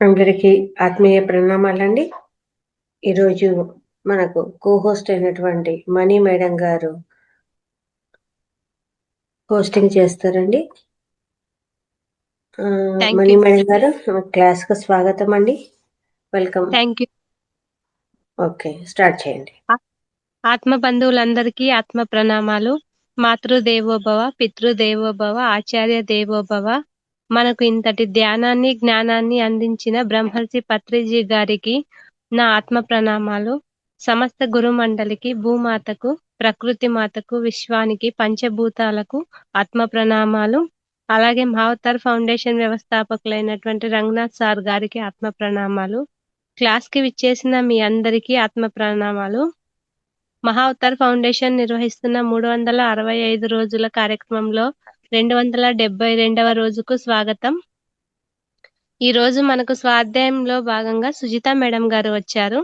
అందరికీ ఆత్మీయ ప్రణామాలండి. ఈరోజు మనకు హోస్ట్ అయినటువంటి మణి మేడం గారు హోస్టింగ్ చేస్తారండి. Thank Mani you. మేడం గారు క్లాస్‌కు స్వాగతం అండి. Welcome. Thank you. Okay. Start చేయండి. ఆత్మ బంధువులందరికీ ఆత్మ ప్రణామాలు. మాతృదేవోభవ, పితృదేవోభవ, ఆచార్య దేవోభవ. మనకు ఇంతటి ధ్యానాన్ని, జ్ఞానాన్ని అందించిన బ్రహ్మర్షి పత్రిజీ గారికి నా ఆత్మ ప్రణామాలు. సమస్త గురుమండలికి, భూమాతకు, ప్రకృతి మాతకు, విశ్వానికి, పంచభూతాలకు ఆత్మ ప్రణామాలు. అలాగే మహావతార్ ఫౌండేషన్ వ్యవస్థాపకులైనటువంటి రంగనాథ్ సార్ గారికి ఆత్మ ప్రణామాలు. క్లాస్ కి విచ్చేసిన మీ అందరికీ ఆత్మ ప్రణామాలు. మహావతార్ ఫౌండేషన్ నిర్వహిస్తున్న 365 రోజుల కార్యక్రమంలో 272వ రోజుకు స్వాగతం. ఈ రోజు మనకు స్వాధ్యాయంలో భాగంగా సుజిత మేడం గారు వచ్చారు.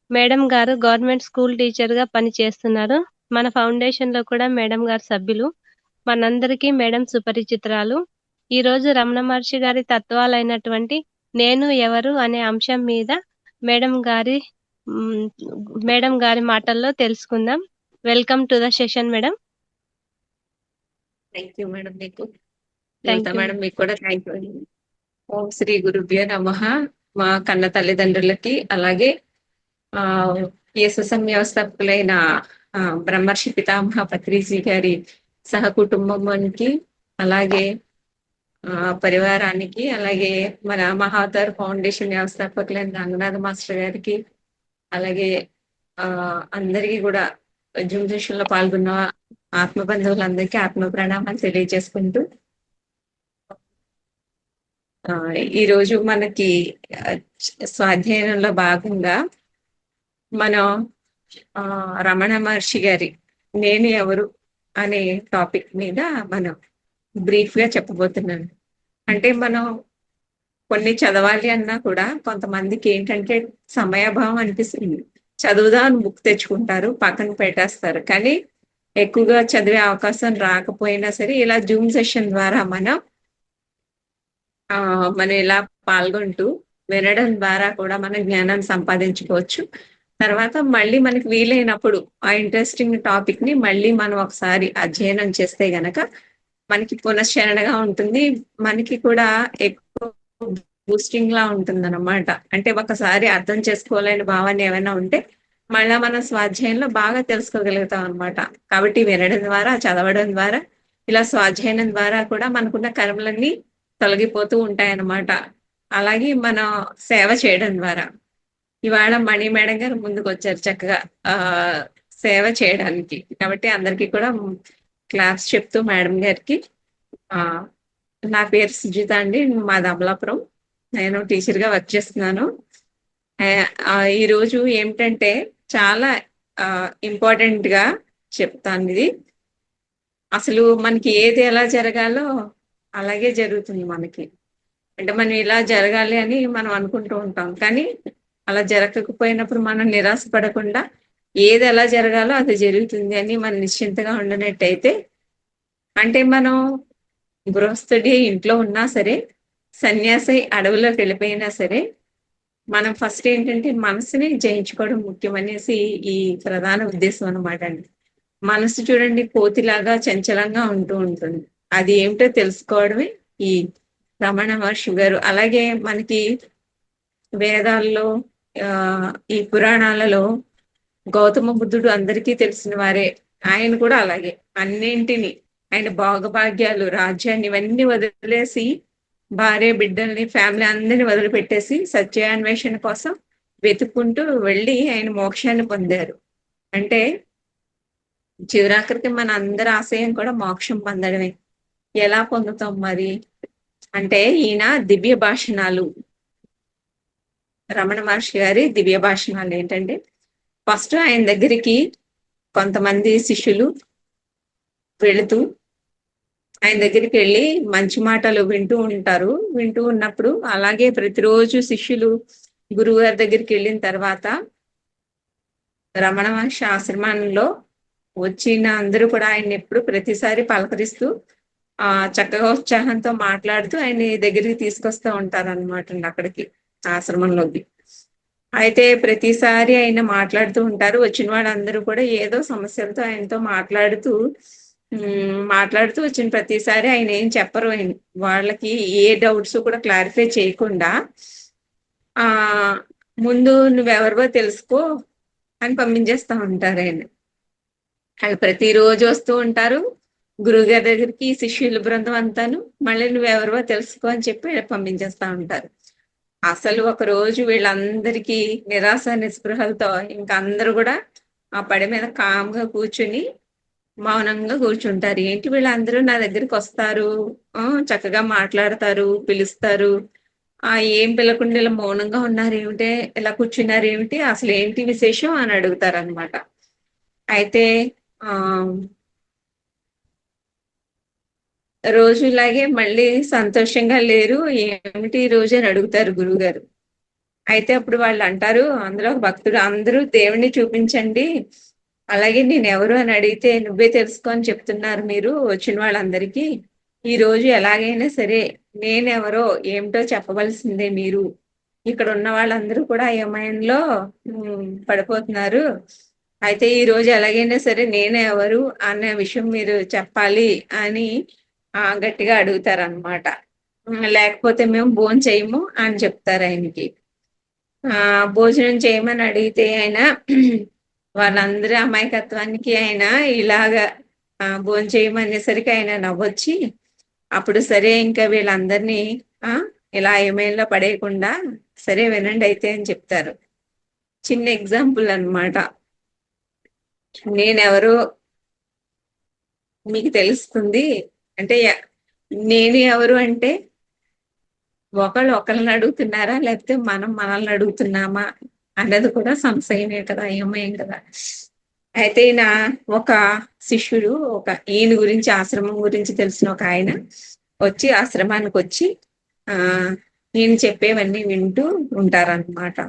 మేడం గారు గవర్నమెంట్ స్కూల్ టీచర్ గా పనిచేస్తున్నారు. మన ఫౌండేషన్ లో కూడా మేడం గారు సభ్యులు. మనందరికీ మేడం సుపరిచితురాలు. ఈ రోజు రమణ మహర్షి గారి తత్వాలైనటువంటి నేను ఎవరు అనే అంశం మీద మేడం గారి మాటల్లో తెలుసుకుందాం. Welcome to the session madam. Thank you madam. మీకు థ్యాంక్ యూ మేడం మీకు కూడా థ్యాంక్ యూ. ఓం శ్రీ గురుభ్యో నమః. మా కన్న తల్లిదండ్రులకి అలాగే యేసు వ్యవస్థాపకులైన బ్రహ్మర్షి పితామహ పత్రిజీ గారి సహ కుటుంబానికి అలాగే పరివారానికి అలాగే మన మహావతార్ ఫౌండేషన్ వ్యవస్థాపకులైన రంగనాథ మాస్టర్ గారికి అలాగే అందరికీ కూడా జూమ్ సెషన్ లో పాల్గొన్న ఆత్మ బంధువులందరికీ ఆత్మ ప్రణామాలు తెలియజేసుకుంటూ ఈరోజు మనకి స్వాధ్యాయంలో భాగంగా మనం రమణ మహర్షి గారి నేను ఎవరు అనే టాపిక్ మీద మనం బ్రీఫ్ గా చెప్పబోతున్నాను. అంటే మనం కొన్ని చదవాలి అన్నా కూడా కొంతమందికి ఏంటంటే సమయాభావం అనిపిస్తుంది. చదువుదాం బుక్ తెచ్చుకుంటారు, పక్కన పెట్టేస్తారు. కానీ ఎక్కువగా చదివే అవకాశం రాకపోయినా సరే ఇలా జూమ్ సెషన్ ద్వారా మనం ఇలా పాల్గొంటూ వినడం ద్వారా కూడా మన జ్ఞానాన్ని సంపాదించుకోవచ్చు. తర్వాత మళ్ళీ మనకి వీలైనప్పుడు ఆ ఇంట్రెస్టింగ్ టాపిక్ ని మళ్ళీ మనం ఒకసారి అధ్యయనం చేస్తే గనక మనకి పునశ్చరణగా ఉంటుంది. మనకి కూడా ఎక్కువ బూస్టింగ్ లా ఉంటుంది అన్నమాట. అంటే ఒకసారి అర్థం చేసుకోలేని భావాన్ని ఏమైనా ఉంటే మళ్ళా మన స్వాధ్యాయంలో బాగా తెలుసుకోగలుగుతాం అనమాట. కాబట్టి వినడం ద్వారా, చదవడం ద్వారా, ఇలా స్వాధ్యాయనం ద్వారా కూడా మనకున్న కర్మలన్నీ తొలగిపోతూ ఉంటాయన్నమాట. అలాగే మనం సేవ చేయడం ద్వారా ఇవాళ మణి మేడం గారు ముందుకు వచ్చారు చక్కగా సేవ చేయడానికి. కాబట్టి అందరికీ కూడా క్లాస్ చెప్తూ మేడం గారికి నా పేరు సుజిత అండి, మాది అమలాపురం. నేను టీచర్ గా వర్క్ చేస్తున్నాను. ఈరోజు ఏమిటంటే చాలా ఇంపార్టెంట్ గా చెప్తాను. ఇది అసలు మనకి ఏది ఎలా జరగాలో అలాగే జరుగుతుంది మనకి. అంటే మనం ఇలా జరగాలి అని మనం అనుకుంటూ ఉంటాం, కానీ అలా జరగకపోయినప్పుడు మనం నిరాశపడకుండా ఏది ఎలా జరగాలో అది జరుగుతుంది అని మనం నిశ్చింతగా ఉండనట్టయితే, అంటే మనం గృహస్థుడి ఇంట్లో ఉన్నా సరే, సన్యాసి అడవులోకి వెళ్ళిపోయినా సరే, మనం ఫస్ట్ ఏంటంటే మనసుని జయించుకోవడం ముఖ్యం అనేసి ఈ ప్రధాన ఉద్దేశం అనమాట అండి. మనసు చూడండి కోతిలాగా చంచలంగా ఉంటూ ఉంటుంది. అది ఏమిటో తెలుసుకోవడమే ఈ రమణ మహర్షి గారు. అలాగే మనకి వేదాల్లో ఈ పురాణాలలో గౌతమ బుద్ధుడు అందరికీ తెలిసిన వారే. ఆయన కూడా అలాగే అన్నింటినీ, ఆయన భోగభాగ్యాలు, రాజ్యాన్ని ఇవన్నీ వదిలేసి భార్య బిడ్డల్ని, ఫ్యామిలీ అందరిని వదిలిపెట్టేసి సత్యాన్వేషణ కోసం వెతుక్కుంటూ వెళ్ళి ఆయన మోక్షాన్ని పొందారు. అంటే చివరాఖరికి మన అందరి ఆశయం కూడా మోక్షం పొందడమే. ఎలా పొందుతాం మరి అంటే, ఈయన దివ్య భాషణాలు, రమణ మహర్షి గారి దివ్య భాషణాలు ఏంటంటే, ఫస్ట్ ఆయన దగ్గరికి కొంతమంది శిష్యులు వెళుతూ ఆయన దగ్గరికి వెళ్ళి మంచి మాటలు వింటూ ఉంటారు. వింటూ ఉన్నప్పుడు అలాగే ప్రతిరోజు శిష్యులు గురువు గారి దగ్గరికి వెళ్ళిన తర్వాత రమణ మహర్షి ఆశ్రమంలో వచ్చిన అందరూ కూడా ఆయన ఎప్పుడు ప్రతిసారి పలకరిస్తూ చక్కగా ఉత్సాహంతో మాట్లాడుతూ ఆయన దగ్గరికి తీసుకొస్తూ ఉంటారు అనమాట అక్కడికి. ఆశ్రమంలోకి. అయితే ప్రతిసారి ఆయన మాట్లాడుతూ ఉంటారు. వచ్చిన వాళ్ళందరూ కూడా ఏదో సమస్యలతో ఆయనతో మాట్లాడుతూ వచ్చిన ప్రతిసారి ఆయన ఏం చెప్పరు. వాళ్ళకి ఏ డౌట్స్ కూడా క్లారిఫై చేయకుండా ఆ ముందు నువ్వెవరివో తెలుసుకో అని పంపించేస్తా ఉంటారు ఆయన. వాళ్ళు ప్రతిరోజు వస్తూ ఉంటారు గురువుగారి దగ్గరికి, శిష్యుల బృందం అంతాను. మళ్ళీ నువ్వెవరివో తెలుసుకో అని చెప్పి పంపించేస్తా ఉంటారు. అసలు ఒక రోజు వీళ్ళందరికీ నిరాశ నిస్పృహలతో ఇంకా అందరూ కూడా ఆ పడి మీద కామ్గా కూర్చుని మౌనంగా కూర్చుంటారు. ఏంటి వీళ్ళందరూ నా దగ్గరికి వస్తారు, చక్కగా మాట్లాడతారు, పిలుస్తారు, ఏం పిలకుండా ఇలా మౌనంగా ఉన్నారు ఏమిటి, ఇలా కూర్చున్నారు ఏమిటి, అసలు ఏంటి విశేషం అని అడుగుతారు అనమాట. అయితే ఆ రోజు ఇలాగే మళ్ళీ సంతోషంగా లేరు, ఏమిటి ఈ రోజు అని అడుగుతారు గురువుగారు. అయితే అప్పుడు వాళ్ళు అంటారు, అందులో ఒక భక్తుడు, అందరూ దేవుణ్ణి చూపించండి, అలాగే నేను ఎవరు అని అడిగితే నువ్వే తెలుసుకో అని చెప్తున్నారు మీరు వచ్చిన వాళ్ళందరికీ. ఈ రోజు ఎలాగైనా సరే నేనెవరో ఏమిటో చెప్పవలసిందే మీరు. ఇక్కడ ఉన్న వాళ్ళందరూ కూడా అయోమయంలో పడిపోతున్నారు. అయితే ఈ రోజు ఎలాగైనా సరే నేనెవరు అనే విషయం మీరు చెప్పాలి అని గట్టిగా అడుగుతారనమాట. లేకపోతే మేము భోజనం చేయము అని చెప్తారు ఆయనకి. భోజనం చేయమని అడిగితే ఆయన వాళ్ళందరి అమాయకత్వానికి ఆయన ఇలాగా భోజనం చేయమనేసరికి ఆయన నవ్వొచ్చి, అప్పుడు సరే ఇంకా వీళ్ళందరినీ ఇలా అయోమయంలో పడేయకుండా సరే వినండి అయితే అని చెప్తారు. చిన్న ఎగ్జాంపుల్ అన్నమాట. నేనెవరో మీకు తెలుస్తుంది అంటే, నేను ఎవరు అంటే ఒకళ్ళని అడుగుతున్నారా లేకపోతే మనం మనల్ని అడుగుతున్నామా అన్నది కూడా సంశయమే కదా, అయోమయం కదా. అయితే ఈయన ఒక శిష్యుడు, ఈయన గురించి ఆశ్రమం గురించి తెలిసిన ఒక ఆయన వచ్చి ఆశ్రమానికి వచ్చి ఈయన చెప్పేవన్నీ వింటూ ఉంటారన్నమాట.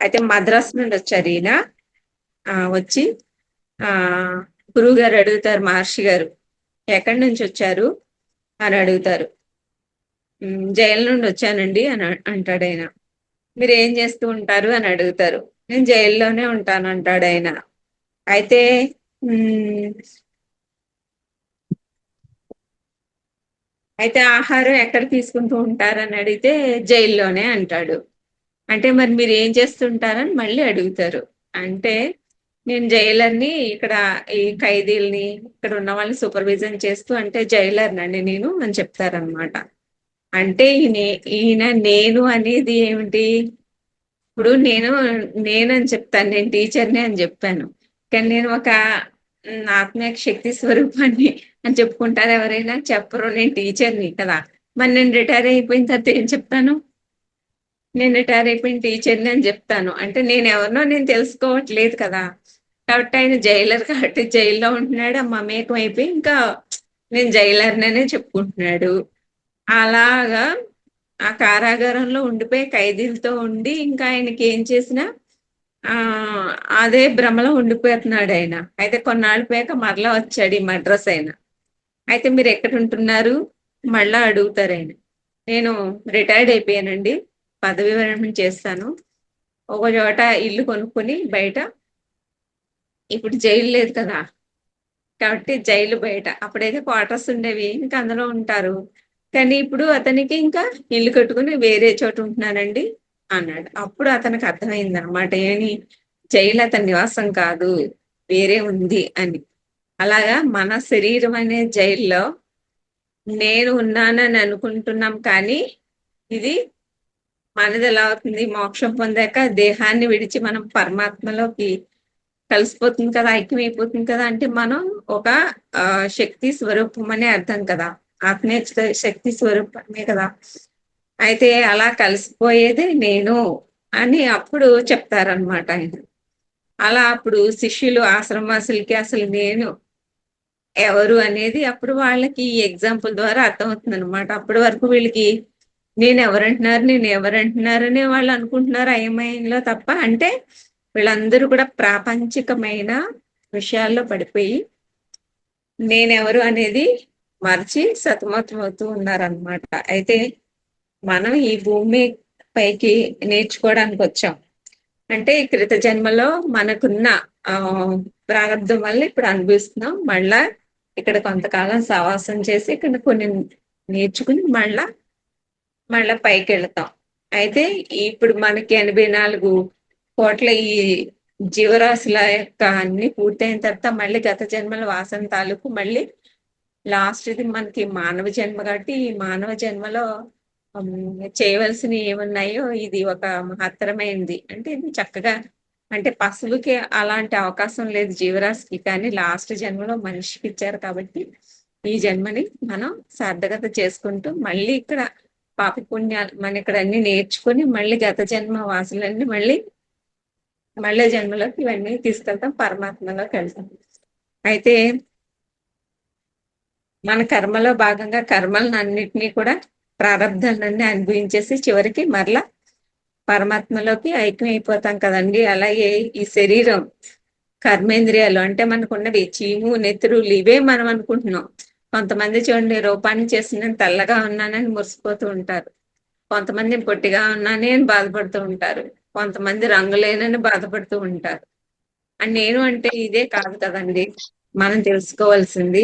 అయితే మద్రాసు నుండి వచ్చారు ఈయన. వచ్చి గురువు గారు అడుగుతారు, మహర్షి గారు ఎక్కడి నుంచి వచ్చారు అని అడుగుతారు. జైలు నుండి వచ్చానండి అని అంటాడు ఆయన. మీరు ఏం చేస్తూ ఉంటారు అని అడుగుతారు. నేను జైల్లోనే ఉంటాను అంటాడు ఆయన. అయితే ఆహారం ఎక్కడ తీసుకుంటూ ఉంటారని అడిగితే జైల్లోనే అంటాడు. అంటే మరి మీరు ఏం చేస్తుంటారని మళ్ళీ అడుగుతారు. అంటే నేను జైలర్ని, ఇక్కడ ఈ ఖైదీల్ని, ఇక్కడ ఉన్న వాళ్ళని సూపర్విజన్ చేస్తూ, అంటే జైలర్నండి నేను అని చెప్తారనమాట. అంటే ఈయన నేను అనేది ఏమిటి, ఇప్పుడు నేనని చెప్తాను, నేను టీచర్ని అని చెప్పాను, కానీ నేను ఒక ఆత్మీయ శక్తి స్వరూపాన్ని అని చెప్పుకుంటారు ఎవరైనా? చెప్పరు. నేను టీచర్ని కదా. మరి నేను రిటైర్ అయిపోయిన తర్వాత ఏం చెప్తాను? నేను రిటైర్ అయిపోయిన టీచర్ని అని చెప్తాను. అంటే నేను ఎవరినో నేను తెలుసుకోవట్లేదు కదా. కాబట్టి ఆయన జైలర్ కాబట్టి జైల్లో ఉంటున్నాడు, మమేకం అయిపోయి ఇంకా నేను జైలర్ననే చెప్పుకుంటున్నాడు. అలాగా ఆ కారాగారంలో ఉండిపోయి ఖైదీలతో ఉండి ఇంకా ఆయనకి ఏం చేసినా అదే భ్రమలో ఉండిపోతున్నాడు ఆయన. అయితే కొన్నాళ్ళు పోయాక మరలా వచ్చాడు ఈ మద్రాస్ ఆయన. అయితే మీరు ఎక్కడ ఉంటున్నారు మళ్ళా అడుగుతారు ఆయన. నేను రిటైర్డ్ అయిపోయానండి, పదవి విరమణ చేస్తాను, ఒక చోట ఇల్లు కొనుక్కొని బయట, ఇప్పుడు జైలు లేదు కదా కాబట్టి జైలు బయట, అప్పుడైతే క్వార్టర్స్ ఉండేవి, ఇంకా అందులో ఉంటారు, కానీ ఇప్పుడు అతనికి ఇంకా ఇల్లు కట్టుకుని వేరే చోట ఉంటున్నానండి అన్నాడు. అప్పుడు అతనికి అర్థమైంది అనమాట, ఏమి జైలు అతని నివాసం కాదు, వేరే ఉంది అని. అలాగా మన శరీరం అనే జైల్లో నేను ఉన్నానని అనుకుంటున్నాం, కానీ ఇది మనది ఎలా అవుతుంది, మోక్షం పొందాక దేహాన్ని విడిచి మనం పరమాత్మలోకి కలిసిపోతుంది కదా, ఐక్యమైపోతుంది కదా. అంటే మనం ఒక శక్తి స్వరూపం అనే అర్థం కదా, ఆత్మీయ శక్తి స్వరూపమే కదా. అయితే అలా కలిసిపోయేదే నేను అని అప్పుడు చెప్తారనమాట ఆయన. అలా అప్పుడు శిష్యులు, ఆశ్రమవాసులకి అసలు నేను ఎవరు అనేది అప్పుడు వాళ్ళకి ఈ ఎగ్జాంపుల్ ద్వారా అర్థమవుతుంది అనమాట. అప్పటి వరకు వీళ్ళకి నేను ఎవరంటున్నారని వాళ్ళు అనుకుంటున్నారు అయోమయంలో తప్ప. అంటే వీళ్ళందరూ కూడా ప్రాపంచికమైన విషయాల్లో పడిపోయి నేనెవరు అనేది మర్చి సతమతమవుతూ ఉన్నారనమాట. అయితే మనం ఈ భూమి పైకి నేర్చుకోవడానికి వచ్చాం. అంటే ఈ క్రిత జన్మలో మనకున్న ప్రారంభం వల్ల ఇప్పుడు అనుభవిస్తున్నాం. మళ్ళా ఇక్కడ కొంతకాలం సవాసం చేసి ఇక్కడ కొన్ని నేర్చుకుని మళ్ళా పైకి వెళతాం. అయితే ఇప్పుడు మనకి 84 కోట్ల ఈ జీవరాశుల యొక్క అన్ని పూర్తయిన తర్వాత మళ్ళీ గత జన్మల వాసన తాలూకు మళ్ళీ లాస్ట్ ఇది మనకి మానవ జన్మ కాబట్టి ఈ మానవ జన్మలో చేయవలసినవి ఏమున్నాయో ఇది ఒక మహత్తరమైనది. అంటే ఇది చక్కగా అంటే పశువుకి అలాంటి అవకాశం లేదు జీవరాశికి, కానీ లాస్ట్ జన్మలో మనిషికి ఇచ్చారు కాబట్టి ఈ జన్మని మనం సార్థకత చేసుకుంటూ మళ్ళీ ఇక్కడ పాప పుణ్యాలు మన ఇక్కడ అన్ని నేర్చుకుని మళ్ళీ గత జన్మ వాసులన్నీ మళ్ళీ జన్మలోకి ఇవన్నీ తీసుకెళ్తాం, పరమాత్మలోకి వెళ్తాం. అయితే మన కర్మలో భాగంగా కర్మలను అన్నిటినీ కూడా ప్రారంధాలన్నీ అనుభవించేసి చివరికి మరలా పరమాత్మలోకి ఐక్యం అయిపోతాం కదండి. అలాగే ఈ శరీరం కర్మేంద్రియాలు అంటే మనకున్నవి చీము నెత్తురులు ఇవే మనం అనుకుంటున్నాం. కొంతమంది చూడండి రూపాన్ని చేసి నేను తెల్లగా ఉన్నానని మురిసిపోతూ ఉంటారు, కొంతమంది పొట్టిగా ఉన్నానే అని బాధపడుతూ ఉంటారు, కొంతమంది రంగులేనని బాధపడుతూ ఉంటారు. అని నేను అంటే ఇదే కాదు కదండి మనం తెలుసుకోవాల్సింది.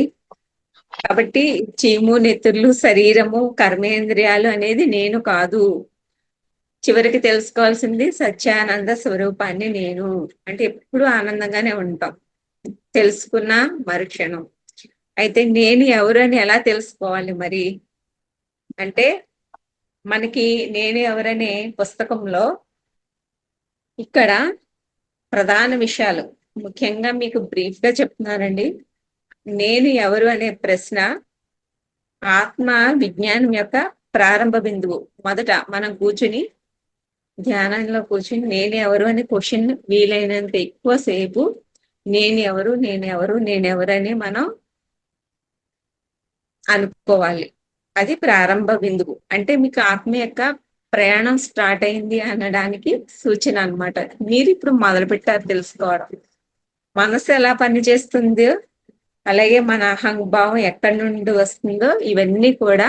కాబట్టి చీము నెత్తుర్లు శరీరము కర్మేంద్రియాలు అనేది నేను కాదు. చివరికి తెలుసుకోవాల్సింది సత్యానంద స్వరూపాన్ని నేను. అంటే ఎప్పుడు ఆనందంగానే ఉంటాం తెలుసుకున్న మరుక్షణం. అయితే నేను ఎవరు అని ఎలా తెలుసుకోవాలి మరి అంటే మనకి నేను ఎవరనే పుస్తకంలో ఇక్కడ ప్రధాన విషయాలు ముఖ్యంగా మీకు బ్రీఫ్ గా చెప్తున్నానండి. నేను ఎవరు అనే ప్రశ్న ఆత్మ విజ్ఞానం యొక్క ప్రారంభ బిందువు. మొదట మనం కూర్చుని ధ్యానంలో కూర్చుని నేను ఎవరు అనే క్వశ్చన్ వీలైనంత ఎక్కువసేపు నేను ఎవరు అని మనం అనుకోవాలి. అది ప్రారంభ బిందువు. అంటే మీకు ఆత్మ యొక్క ప్రయాణం స్టార్ట్ అయింది అనడానికి సూచన అన్నమాట. మీరు ఇప్పుడు మొదలు పెట్టారు తెలుసుకోవడం. మనసు ఎలా పనిచేస్తుందో అలాగే మన అహంభావం ఎక్కడి నుండి వస్తుందో ఇవన్నీ కూడా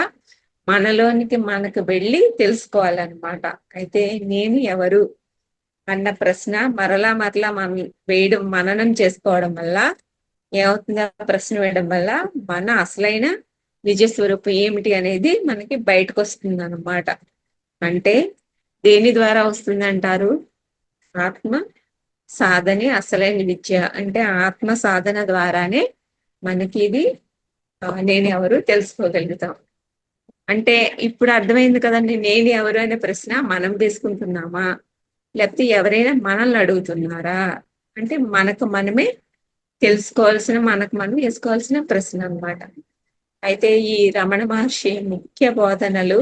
మనలోనికి మనకు వెళ్ళి తెలుసుకోవాలన్నమాట. అయితే నేను ఎవరు అన్న ప్రశ్న మరలా మనం వేయడం మననం చేసుకోవడం వల్ల ఏమవుతుంది, ఆ ప్రశ్న వేయడం వల్ల మన అసలైన నిజ స్వరూపం ఏమిటి అనేది మనకి బయటకు వస్తుంది అన్నమాట. అంటే దేని ద్వారా వస్తుంది అంటారు? ఆత్మ సాధనే అసలైన విద్య. అంటే ఆత్మ సాధన ద్వారానే మనకి ఇది నేను ఎవరు తెలుసుకోగలుగుతాం. అంటే ఇప్పుడు అర్థమైంది కదండి, నేను ఎవరు అనే ప్రశ్న మనం వేసుకుంటున్నామా లేకపోతే ఎవరైనా మనల్ని అడుగుతున్నారా? అంటే మనకు మనమే తెలుసుకోవాల్సిన మనకు మనం వేసుకోవాల్సిన ప్రశ్న అన్నమాట. అయితే ఈ రమణ మహర్షి ముఖ్య బోధనలు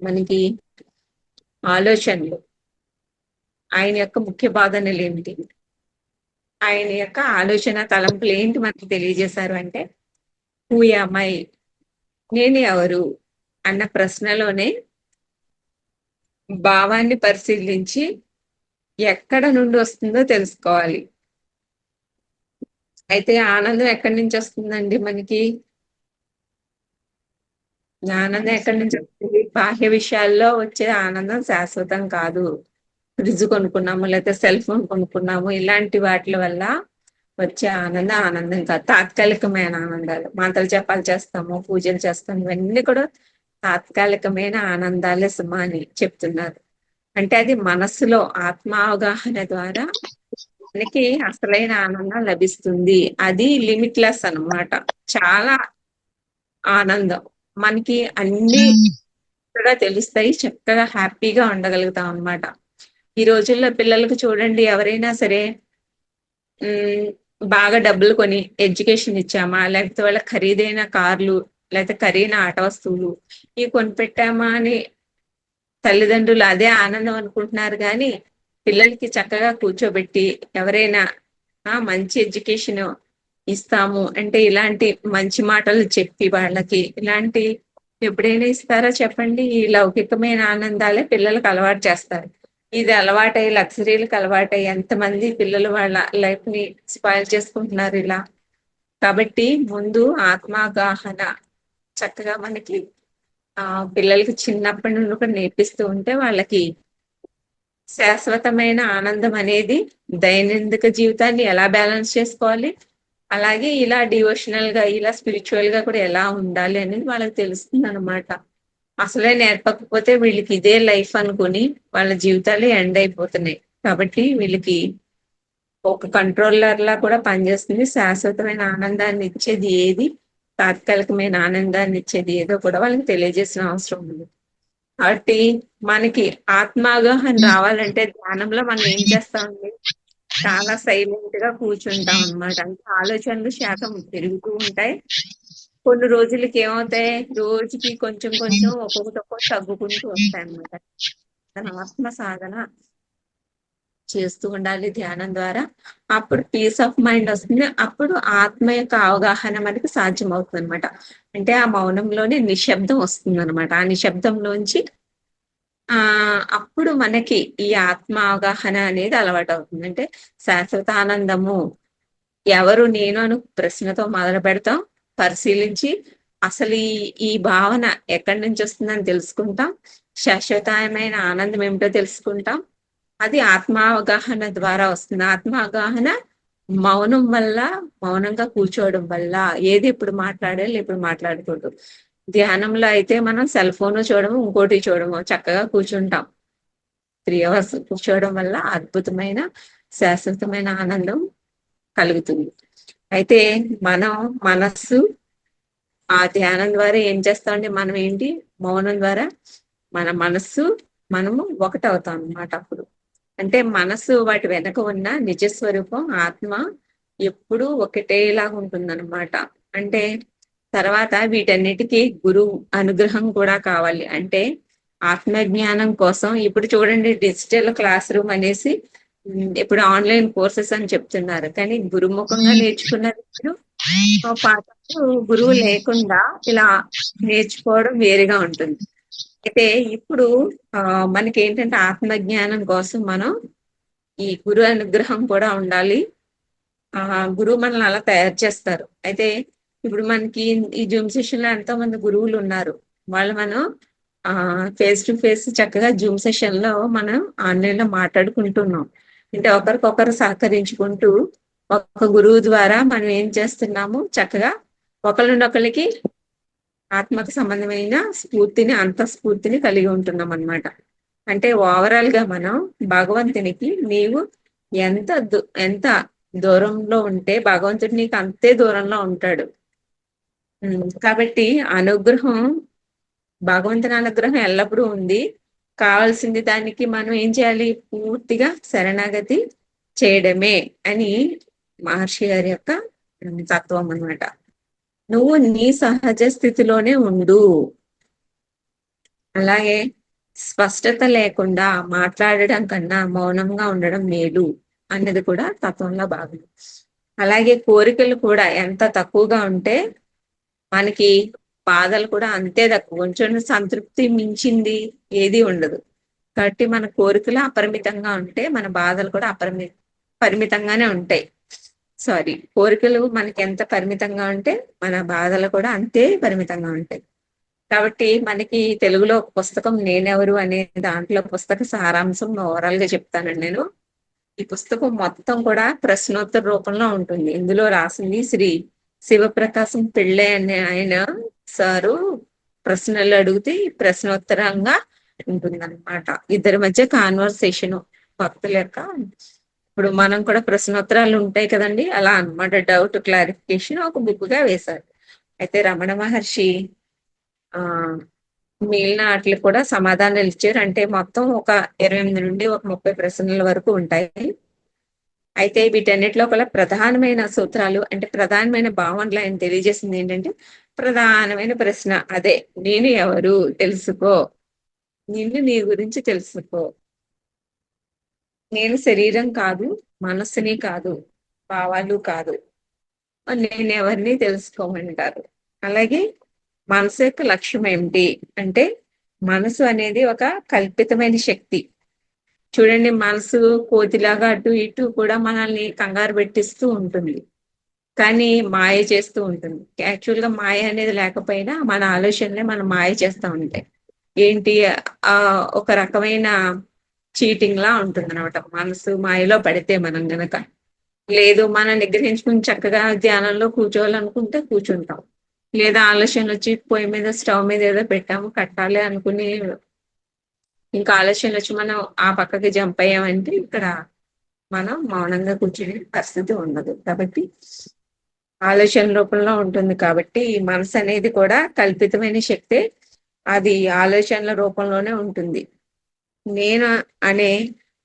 మనకి ఆలోచనలు, ఆయన యొక్క ముఖ్య బోధనలు ఏమిటి, ఆయన యొక్క ఆలోచన తలంపులు ఏంటి మనకి తెలియజేశారు అంటే హూ యామ్ ఐ, నేను ఎవరు అన్న ప్రశ్నలోనే భావాన్ని పరిశీలించి ఎక్కడ నుండి వస్తుందో తెలుసుకోవాలి. అయితే ఆనందం ఎక్కడి నుంచి వస్తుందండి మనకి? ఆనందం ఎక్కడి నుంచి వస్తుంది? బాహ్య విషయాల్లో వచ్చే ఆనందం శాశ్వతం కాదు. ఫ్రిడ్జ్ కొనుక్కున్నాము లేకపోతే సెల్ ఫోన్ కొనుక్కున్నాము ఇలాంటి వాటి వల్ల వచ్చే ఆనందం కాదు, తాత్కాలికమైన ఆనందాలు. మంత్రాలు జపాలు చేస్తాము, పూజలు చేస్తాము, ఇవన్నీ కూడా తాత్కాలికమైన ఆనందాలే సుమా అని చెప్తున్నారు. అంటే అది మనస్సులో ఆత్మావగాహన ద్వారా మనకి అసలైన ఆనందం లభిస్తుంది. అది లిమిట్లెస్ అన్నమాట. చాలా ఆనందం మనకి అన్ని కూడా తెలుస్తాయి, చక్కగా హ్యాపీగా ఉండగలుగుతాం అన్నమాట. ఈ రోజుల్లో పిల్లలకు చూడండి, ఎవరైనా సరే బాగా డబ్బులు కొని ఎడ్యుకేషన్ ఇచ్చామా లేకపోతే వాళ్ళ ఖరీదైన కార్లు లేకపోతే ఖరీదైన ఆట వస్తువులు ఇవి కొనిపెట్టామా అని తల్లిదండ్రులు అదే ఆనందం అనుకుంటున్నారు. కానీ పిల్లలకి చక్కగా కూర్చోబెట్టి ఎవరైనా మంచి ఎడ్యుకేషన్ ఇస్తాము అంటే ఇలాంటి మంచి మాటలు చెప్పి వాళ్ళకి ఇలాంటి ఎప్పుడైనా ఇస్తారా చెప్పండి? ఈ లౌకికమైన ఆనందాలే పిల్లలకు అలవాటు చేస్తారు. ఇది అలవాటై లగ్జరీలకు అలవాటై ఎంతమంది పిల్లలు వాళ్ళ లైఫ్ ని స్పాయిల్ చేసుకుంటున్నారు ఇలా. కాబట్టి ముందు ఆత్మాగాహన చక్కగా మనకి పిల్లలకి చిన్నప్పటి నుండి కూడా నేర్పిస్తూ ఉంటే వాళ్ళకి శాశ్వతమైన ఆనందం అనేది దైనందిక జీవితాన్ని ఎలా బ్యాలెన్స్ చేసుకోవాలి, అలాగే ఇలా డివోషనల్ గా ఇలా స్పిరిచువల్ గా కూడా ఎలా ఉండాలి అనేది వాళ్ళకి తెలుస్తుంది అనమాట. అసలే నేర్పకపోతే వీళ్ళకి ఇదే లైఫ్ అనుకుని వాళ్ళ జీవితాలు ఎండ్ అయిపోతున్నాయి. కాబట్టి వీళ్ళకి ఒక కంట్రోలర్ లా కూడా పనిచేస్తుంది. శాశ్వతమైన ఆనందాన్ని ఇచ్చేది ఏది, తాత్కాలికమైన ఆనందాన్ని ఇచ్చేది ఏదో కూడా వాళ్ళకి తెలియజేసిన అవసరం ఉంది. కాబట్టి మనకి ఆత్మావగాహన రావాలంటే ధ్యానంలో మనం ఏం చేస్తామండి, చాలా సైలెంట్ గా కూర్చుంటాం అన్నమాట. అంటే ఆలోచనలు శాతం పెరుగుతూ ఉంటాయి. కొన్ని రోజులకి ఏమవుతాయి, రోజుకి కొంచెం కొంచెం ఒక్కొక్కటి తగ్గుకుంటూ వస్తాయి అన్నమాట. తన ఆత్మ సాధన చేస్తూ ఉండాలి ధ్యానం ద్వారా. అప్పుడు పీస్ ఆఫ్ మైండ్ వస్తుంది. అప్పుడు ఆత్మ యొక్క అవగాహన మనకి సాధ్యం అవుతుంది అనమాట. అంటే ఆ మౌనంలోనే నిశ్శబ్దం వస్తుంది అనమాట. ఆ నిశ్శబ్దంలోంచి అప్పుడు మనకి ఈ ఆత్మ అవగాహన అనేది అలవాటు అవుతుంది. అంటే శాశ్వత ఆనందము ఎవరు నేను అను ప్రశ్నతో మొదలు పెడతాం. పరిశీలించి అసలు ఈ భావన ఎక్కడి నుంచి వస్తుందని తెలుసుకుంటాం. శాశ్వతమైన ఆనందం ఏమిటో తెలుసుకుంటాం. అది ఆత్మావగాహన ద్వారా వస్తుంది. ఆత్మావగాహన మౌనం వల్ల, మౌనంగా కూర్చోవడం వల్ల. ఏది ఇప్పుడు మాట్లాడాలి, ఇప్పుడు మాట్లాడకూడదు. ధ్యానంలో అయితే మనం సెల్ ఫోన్ చూడము, ఇంకోటి చూడము, చక్కగా కూర్చుంటాం. 3 hours కూర్చోవడం వల్ల అద్భుతమైన శాశ్వతమైన ఆనందం కలుగుతుంది. అయితే మనం మనస్సు ఆ ధ్యానం ద్వారా ఏం చేస్తామంటే మనం ఏంటి, మౌనం ద్వారా మన మనస్సు మనము ఒకటవుతాం అన్నమాట. అప్పుడు అంటే మనసు వాటి వెనక ఉన్న నిజస్వరూపం ఆత్మ ఎప్పుడూ ఒకటేలాగా ఉంటుందన్నమాట. అంటే తర్వాత వీటన్నిటికీ గురువు అనుగ్రహం కూడా కావాలి. అంటే ఆత్మజ్ఞానం కోసం ఇప్పుడు చూడండి, డిజిటల్ క్లాస్ రూమ్ అనేసి ఇప్పుడు ఆన్లైన్ కోర్సెస్ అని చెప్తున్నారు. కానీ గురుముఖంగా నేర్చుకున్నది పాఠాలు గురువు లేకుండా ఇలా నేర్చుకోవడం వేరుగా ఉంటుంది. అయితే ఇప్పుడు మనకి ఏంటంటే ఆత్మజ్ఞానం కోసం మనం ఈ గురు అనుగ్రహం కూడా ఉండాలి. గురువు మనల్ని అలా తయారు చేస్తారు. అయితే ఇప్పుడు మనకి ఈ జూమ్ సెషన్ లో ఎంతో మంది గురువులు ఉన్నారు. వాళ్ళు మనం ఫేస్ టు ఫేస్ చక్కగా జూమ్ సెషన్ లో మనం ఆన్లైన్ లో మాట్లాడుకుంటున్నాం. అంటే ఒకరికొకరు సహకరించుకుంటూ ఒక గురువు ద్వారా మనం ఏం చేస్తున్నాము, చక్కగా ఒకళ్ళనొకళ్ళకి ఆత్మకు సంబంధమైన స్ఫూర్తిని, అంతఃస్ఫూర్తిని కలిగి ఉంటున్నాం అన్నమాట. అంటే ఓవరాల్ గా మనం భగవంతునికి నీవు ఎంత దూరంలో ఉంటే భగవంతుడు నీకు అంతే దూరంలో ఉంటాడు. కాబట్టి అనుగ్రహం, భగవంతుని అనుగ్రహం ఎల్లప్పుడూ ఉంది. కావాల్సింది దానికి మనం ఏం చేయాలి, పూర్తిగా శరణాగతి చేయడమే అని మహర్షి గారి యొక్క తత్వం అన్నమాట. నువ్వు నీ సహజ స్థితిలోనే ఉండు. అలాగే స్పష్టత లేకుండా మాట్లాడడం కన్నా మౌనంగా ఉండడం మేలు అన్నది కూడా తత్వంలో భాగం. అలాగే కోరికలు కూడా ఎంత తక్కువగా ఉంటే మనకి బాధలు కూడా అంతే తక్కువ. కొంచెం సంతృప్తి మించింది ఏది ఉండదు. కాబట్టి మన కోరికలు అపరిమితంగా ఉంటే మన బాధలు కూడా పరిమితంగానే ఉంటాయి. కోరికలు మనకి ఎంత పరిమితంగా ఉంటే మన బాధలు కూడా అంతే పరిమితంగా ఉంటాయి. కాబట్టి మనకి తెలుగులో ఒక పుస్తకం నేనెవరు అనే దాంట్లో పుస్తక సారాంశం ఓవరాల్ గా చెప్తానండి నేను. ఈ పుస్తకం మొత్తం కూడా ప్రశ్నోత్తర రూపంలో ఉంటుంది. ఇందులో రాసింది శ్రీ శివప్రకాశం పిళ్ళై అనే ఆయన సారు ప్రశ్నలు అడిగితే ప్రశ్నోత్తరంగా ఉంటుందన్నమాట. ఇద్దరి మధ్య కాన్వర్సేషన్, భక్తుల యొక్క. ఇప్పుడు మనం కూడా ప్రశ్నోత్తరాలు ఉంటాయి కదండి, అలా అన్నమాట. డౌట్ క్లారిఫికేషన్ ఒక బుక్ గా వేశారు. అయితే రమణ మహర్షి మిగిలిన వాటికి కూడా సమాధానాలు ఇచ్చారు. అంటే మొత్తం ఒక 28 నుండి ఒక 30 ప్రశ్నల వరకు ఉంటాయి. అయితే వీటన్నిటిలో కూడా ప్రధానమైన సూత్రాలు, అంటే ప్రధానమైన భావనలు ఆయన తెలియజేసింది ఏంటంటే, ప్రధానమైన ప్రశ్న అదే, నేను ఎవరు తెలుసుకో, నిన్ను నీ గురించి తెలుసుకో. నేను శరీరం కాదు, మనస్సుని కాదు, భావాలు కాదు, నేను ఎవరిని తెలుసుకోమంటారు. అలాగే మనసు యొక్క లక్ష్యం ఏమిటి అంటే, మనసు అనేది ఒక కల్పితమైన శక్తి. చూడండి, మనసు కోతిలాగా అటు ఇటు కూడా మనల్ని కంగారు పెట్టిస్తూ ఉంటుంది. కానీ మాయ చేస్తూ ఉంటుంది. యాక్చువల్ గా మాయ అనేది లేకపోయినా మన ఆలోచనలే మనం మాయ చేస్తూ ఉంటాయి. ఏంటి ఒక రకమైన చీటింగ్ లా ఉంటుంది అనమాట. మనసు మాయలో పడితే మనం గనక లేదు మనం నిగ్రహించుకుని చక్కగా ధ్యానంలో కూర్చోవాలనుకుంటే కూర్చుంటాం. లేదా ఆలోచనలు వచ్చి పొయ్యి మీద స్టవ్ మీద ఏదో పెట్టాము కట్టాలి అనుకుని ఇంకా ఆలోచనలు వచ్చి మనం ఆ పక్కకి జంప్ అయ్యామంటే ఇక్కడ మనం మౌనంగా కూర్చునే పరిస్థితి ఉండదు. కాబట్టి ఆలోచన రూపంలో ఉంటుంది. కాబట్టి ఈ మనసు అనేది కూడా కల్పితమైన శక్తే. అది ఆలోచనల రూపంలోనే ఉంటుంది. నేను అనే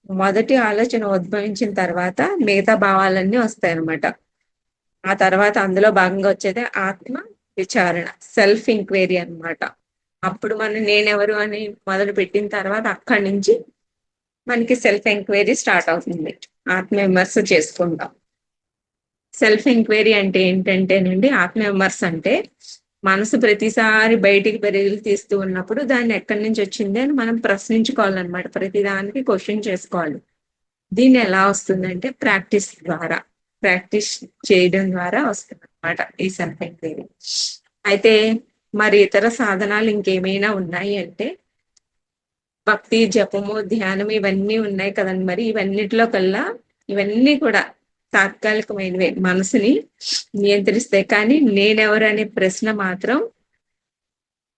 మొదటి ఆలోచన ఉద్భవించిన తర్వాత మిగతా భావాలన్నీ వస్తాయన్నమాట. ఆ తర్వాత అందులో భాగంగా వచ్చేదే ఆత్మ విచారణ, సెల్ఫ్ ఎంక్వైరీ అన్నమాట. అప్పుడు మనం నేనెవరు అని మొదలు పెట్టిన తర్వాత అక్కడి నుంచి మనకి సెల్ఫ్ ఎంక్వైరీ స్టార్ట్ అవుతుంది. ఆత్మ విమర్శ చేసుకుంటాం. సెల్ఫ్ ఎంక్వైరీ అంటే ఏంటంటేనండి, ఆత్మ విమర్శ అంటే మనసు ప్రతిసారి బయటికి పెరుగులు తీస్తూ ఉన్నప్పుడు దాన్ని ఎక్కడి నుంచి వచ్చింది అని మనం ప్రశ్నించుకోవాలన్నమాట. ప్రతిదానికి క్వశ్చన్ చేసుకోవాలి. దీన్ని ఎలా వస్తుందంటే ప్రాక్టీస్ ద్వారా, ప్రాక్టీస్ చేయడం ద్వారా వస్తుంది అనమాట ఈ సెల్ఫ్ ఎంక్వైరీ. అయితే మరి ఇతర సాధనాలు ఇంకేమైనా ఉన్నాయి అంటే భక్తి, జపము, ధ్యానం ఇవన్నీ ఉన్నాయి కదండి. మరి ఇవన్నిటిలో కల్లా ఇవన్నీ కూడా తాత్కాలికమైనవే, మనసుని నియంత్రిస్తాయి. కానీ నేనెవరు అనే ప్రశ్న మాత్రం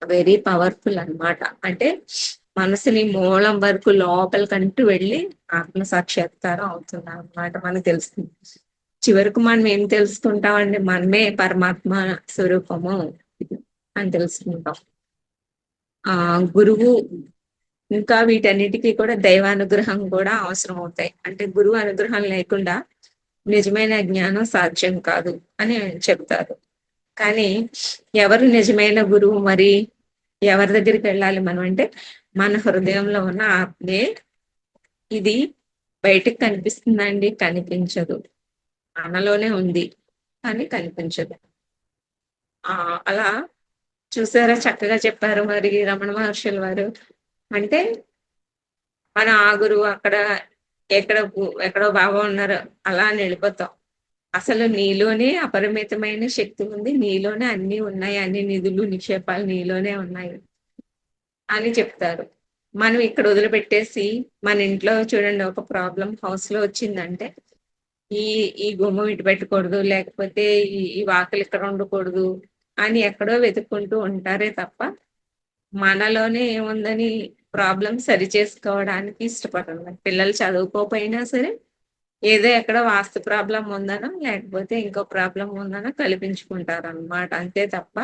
వెరీ పవర్ఫుల్ అన్నమాట. అంటే మనసుని మూలం వరకు లోపలికంటూ వెళ్ళి ఆత్మ సాక్షాత్కారం అవుతుంది అన్నమాట. మనకు తెలుస్తుంది. చివరకు మనం ఏం తెలుసుకుంటామండి, మనమే పరమాత్మ స్వరూపము అని తెలుసుకుంటాం. గురువు ఇంకా వీటన్నిటికీ కూడా దైవానుగ్రహం కూడా అవసరం అవుతాయి. అంటే గురువు అనుగ్రహం లేకుండా నిజమైన జ్ఞానం సాధ్యం కాదు అని చెప్తారు. కానీ ఎవరు నిజమైన గురువు? మరి ఎవరి దగ్గరికి వెళ్ళాలి మనం అంటే మన హృదయంలో ఉన్న ఆత్మే. ఇది బయటికి కనిపిస్తుందండి, కనిపించదు. మనలోనే ఉంది కానీ కనిపించదు. అలా చూసారా, చక్కగా చెప్పారు మరి రమణ మహర్షుల వారు. అంటే మన ఆ గురువు అక్కడ ఎక్కడో బాగా ఉన్నారు అలా అని వెళ్ళిపోతాం. అసలు నీలోనే అపరిమితమైన శక్తి ఉంది, నీలోనే అన్ని ఉన్నాయి, అన్ని నిధులు నిక్షేపాలు నీలోనే ఉన్నాయి అని చెప్తారు. మనం ఇక్కడ వదిలిపెట్టేసి మన ఇంట్లో చూడండి, ఒక ప్రాబ్లం హౌస్ లో వచ్చిందంటే ఈ ఈ గుమ్మం ఇటు పెట్టకూడదు, లేకపోతే ఈ వాకిలి ఇక్కడ ఉండకూడదు అని ఎక్కడో వెతుక్కుంటూ ఉంటారే తప్ప మనలోనే ఏముందని ప్రాబ్లం సరి చేసుకోవడానికి ఇష్టపడరు. పిల్లలు చదువుకోకపోయినా సరే ఏదో ఎక్కడ వాస్తు ప్రాబ్లం ఉందనో లేకపోతే ఇంకో ప్రాబ్లం ఉందనో కల్పించుకుంటారు అన్నమాట. అంతే తప్ప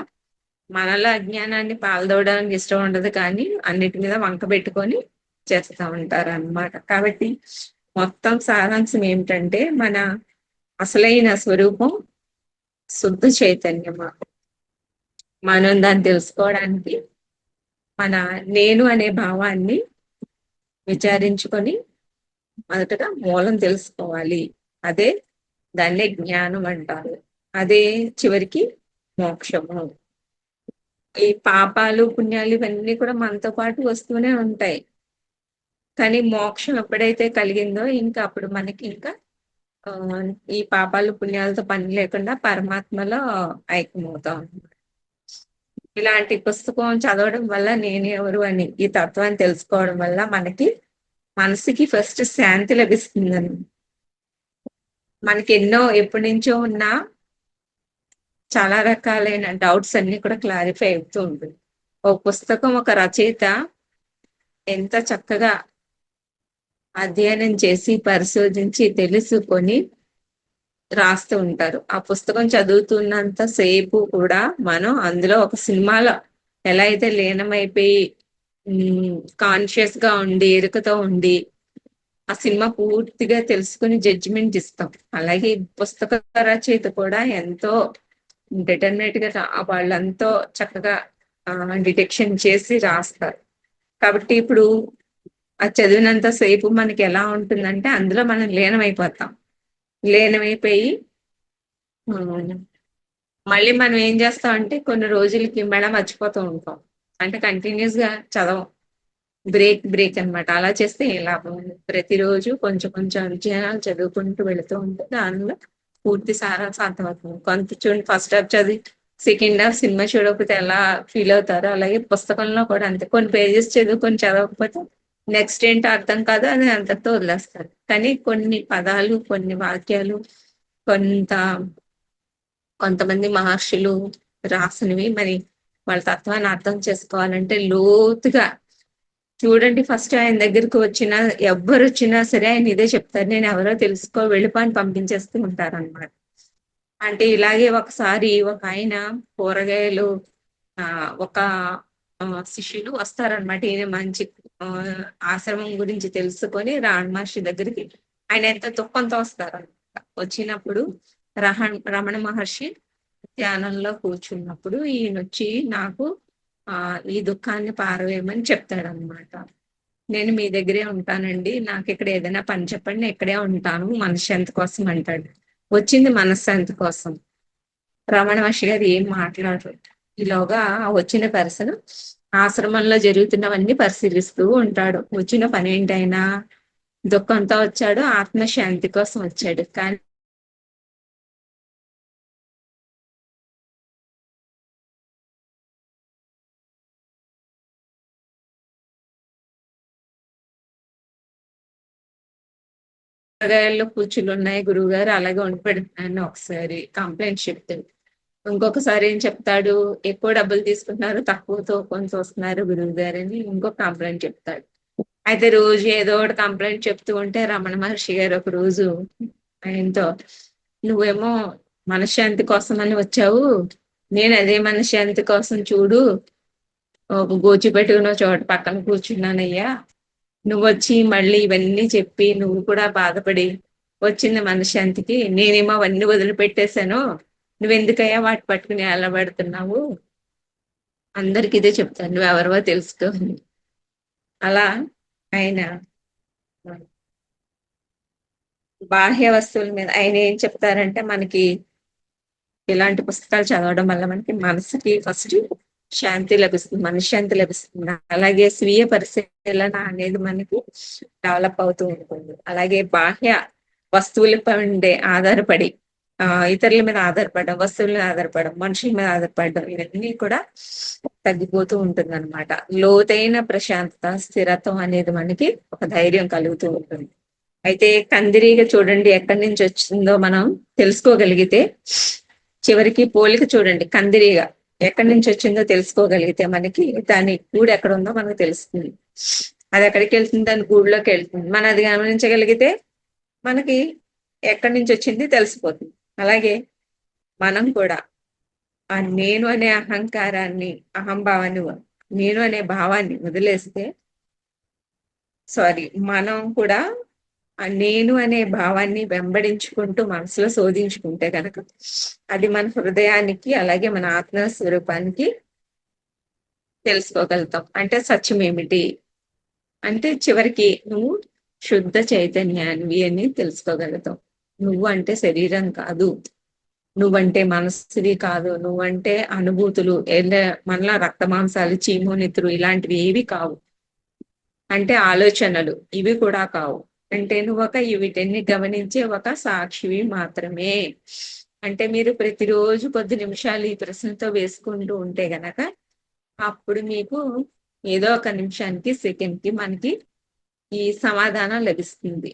మనలో అజ్ఞానాన్ని పాల్దోవడానికి ఇష్టం ఉండదు, కానీ అన్నిటి మీద వంక పెట్టుకొని చేస్తూ ఉంటారు అన్నమాట. కాబట్టి మొత్తం సారాంశం ఏమిటంటే మన అసలైన స్వరూపం శుద్ధ చైతన్యమా. మనం దాన్ని తెలుసుకోవడానికి మన నేను అనే భావాన్ని విచారించుకొని మొదటగా మూలం తెలుసుకోవాలి. అదే దాన్నే జ్ఞానం అంటారు. అదే చివరికి మోక్షము. ఈ పాపాలు పుణ్యాలు ఇవన్నీ కూడా మనతో పాటు వస్తూనే ఉంటాయి. కానీ మోక్షం ఎప్పుడైతే కలిగిందో ఇంకా అప్పుడు మనకి ఇంకా ఈ పాపాలు పుణ్యాలతో పని లేకుండా పరమాత్మలో ఐక్యమవుతాం. ఇలాంటి పుస్తకం చదవడం వల్ల నేను ఎవరు అని ఈ తత్వాన్ని తెలుసుకోవడం వల్ల మనసుకి ఫస్ట్ శాంతి లభిస్తుందని. మనకి ఎన్నో ఎప్పటి నుంచో ఉన్న చాలా రకాలైన డౌట్స్ అన్ని కూడా క్లారిఫై అవుతూ ఉంటుంది. ఒక పుస్తకం ఒక రచయిత ఎంత చక్కగా అధ్యయనం చేసి పరిశోధించి తెలుసుకొని రాస్తూ ఉంటారు. ఆ పుస్తకం చదువుతున్నంత సేపు కూడా మనం అందులో ఒక సినిమాలో ఎలా అయితే లీనమైపోయి కాన్షియస్ గా ఉండి ఎరుకతో ఉండి ఆ సినిమా పూర్తిగా తెలుసుకుని జడ్జిమెంట్ ఇస్తాం. అలాగే పుస్తక రచయిత కూడా ఎంతో డిటర్మినేట్ గా వాళ్ళంతో చక్కగా డిటెక్షన్ చేసి రాస్తారు. కాబట్టి ఇప్పుడు అది చదివినంత సేపు మనకి ఎలా ఉంటుందంటే అందులో మనం లీనమైపోతాం. లీనమైపోయి మళ్ళీ మనం ఏం చేస్తాం అంటే కొన్ని రోజులకి మళ్ళీ మర్చిపోతూ ఉంటాం. అంటే కంటిన్యూస్ గా చదవం, బ్రేక్ అన్నమాట. అలా చేస్తే ఏం లాభం? ప్రతిరోజు కొంచెం కొంచెం అధ్యయనాలు చదువుకుంటూ వెళుతూ ఉంటే దానిలో పూర్తి సారాంశం అర్థమవుతుంది. కొంత చూడండి ఫస్ట్ హాఫ్ చదివి సెకండ్ హాఫ్ సినిమా చూడకపోతే ఎలా ఫీల్ అవుతారో అలాగే పుస్తకంలో కూడా అంతే. కొన్ని పేజెస్ చదువుకొని చదవకపోతే నెక్స్ట్ ఏంటో అర్థం కాదు, అది అంతటితో వదిలేస్తారు. కానీ కొన్ని పదాలు, కొన్ని వాక్యాలు, కొంతమంది మహర్షులు రాసినవి మరి వాళ్ళ తత్వాన్ని అర్థం చేసుకోవాలంటే లోతుగా చూడండి. ఫస్ట్ ఆయన దగ్గరికి వచ్చినా ఎవ్వరు వచ్చినా సరే ఆయన ఇదే చెప్తారు, నేను ఎవరో తెలుసుకో వెళ్ళిపోని పంపించేస్తూ ఉంటారు అనమాట. అంటే ఇలాగే ఒకసారి ఒక ఆయన కూరగాయలు ఒక శిష్యులు వస్తారనమాట. ఈయన మంచి ఆశ్రమం గురించి తెలుసుకొని రావణ మహర్షి దగ్గరికి ఆయన ఎంత దుఃఖంతో వస్తారనమాట. వచ్చినప్పుడు రమణ మహర్షి ధ్యానంలో కూర్చున్నప్పుడు ఈయన వచ్చి నాకు ఈ దుఃఖాన్ని పారవేయమని చెప్తాడనమాట. నేను మీ దగ్గరే ఉంటానండి, నాకు ఇక్కడ ఏదైనా పని చెప్పండి, ఇక్కడే ఉంటాను, మనశ్శాంతి కోసం అంటాడు. వచ్చింది మనశ్శాంతి కోసం. రమణ మహర్షి గారు ఏం మాట్లాడరు. ఈలోగా వచ్చిన పర్సన్ ఆశ్రమంలో జరుగుతున్నవన్నీ పరిశీలిస్తూ ఉంటాడు. వచ్చిన పని ఏంటైనా దుఃఖంతో వచ్చాడు, ఆత్మశాంతి కోసం వచ్చాడు. కానీ కూరగాయల్లో పూచులు ఉన్నాయి గురువు గారు, అలాగే వండి పెడుతున్నాను ఒకసారి కంప్లైంట్ చెప్తాడు. ఇంకొకసారి ఏం చెప్తాడు, ఎక్కువ డబ్బులు తీసుకుంటున్నారు, తక్కువతో కొంత వస్తున్నారు గురువు గారు అని ఇంకొక కంప్లైంట్ చెప్తాడు. అయితే రోజు ఏదో ఒకటి కంప్లైంట్ చెప్తూ ఉంటే రమణ మహర్షి గారు ఒక రోజు ఆయనతో, నువ్వేమో మనశ్శాంతి కోసం అని వచ్చావు, నేను అదే మనశ్శాంతి కోసం చూడు ఒక గోచి పెట్టుకున్న చోట పక్కన కూర్చున్నానయ్యా, నువ్వు వచ్చి మళ్ళీ ఇవన్నీ చెప్పి నువ్వు కూడా బాధపడి వచ్చింది మనశ్శాంతికి, నేనేమో అవన్నీ వదిలిపెట్టేశాను, నువ్వెందుకయ్యా వాటి పట్టుకుని ఎలబడుతున్నావు, అందరికి ఇదే చెప్తాను, నువ్వెవరవో తెలుసుకో. అలా ఆయన బాహ్య వస్తువుల మీద ఆయన ఏం చెప్తారంటే, మనకి ఇలాంటి పుస్తకాలు చదవడం వల్ల మనకి మనసుకి ఫస్ట్ శాంతి లభిస్తుంది, మనశ్శాంతి లభిస్తుంది. అలాగే స్వీయ పరిశీలన అనేది మనకి డెవలప్ అవుతూ ఉంటుంది. అలాగే బాహ్య వస్తువులపై ఉండే ఆధారపడి ఇతరుల మీద ఆధారపడడం, వస్తువుల మీద ఆధారపడడం, మనుషుల మీద ఆధారపడడం, ఇవన్నీ కూడా తగ్గిపోతూ ఉంటుంది అనమాట. లోతైన ప్రశాంతత, స్థిరత్వం అనేది మనకి ఒక ధైర్యం కలుగుతూ ఉంటుంది. అయితే కందిరీగా చూడండి ఎక్కడి నుంచి వచ్చిందో మనం తెలుసుకోగలిగితే, చివరికి పోలిక చూడండి, కందిరీగా ఎక్కడి నుంచి వచ్చిందో తెలుసుకోగలిగితే మనకి దాని గూడు ఎక్కడ ఉందో మనకు తెలుస్తుంది. అది ఎక్కడికి వెళ్తుంది, దాని గూడులోకి వెళ్తుంది. మనం అది గమనించగలిగితే మనకి ఎక్కడి నుంచి వచ్చింది తెలిసిపోతుంది. అలాగే మనం కూడా ఆ నేను అనే అహంకారాన్ని, అహంభావాన్ని, నేను అనే భావాన్ని వదిలేస్తే, మనం కూడా ఆ నేను అనే భావాన్ని వెంబడించుకుంటూ మనసులో శోధించుకుంటే కనుక అది మన హృదయానికి అలాగే మన ఆత్మ స్వరూపానికి తెలుసుకోగలుగుతాం. అంటే సత్యం ఏమిటి అంటే చివరికి నువ్వు శుద్ధ చైతన్యానివి అని తెలుసుకోగలుగుతాం. నువ్వు అంటే శరీరం కాదు, నువ్వంటే మనస్సువి కాదు, నువ్వంటే అనుభూతులు, మనలో రక్త మాంసాలు, చీము నెత్తురు ఇలాంటివి ఏవి కావు. అంటే ఆలోచనలు ఇవి కూడా కావు. అంటే నువ్వు వీటిని గమనించే ఒక సాక్షివి మాత్రమే. అంటే మీరు ప్రతిరోజు కొద్ది నిమిషాలు ఈ ప్రశ్నతో వేసుకుంటూ ఉంటే గనక అప్పుడు మీకు ఏదో ఒక నిమిషానికి, సెకండ్కి మనకి ఈ సమాధానం లభిస్తుంది.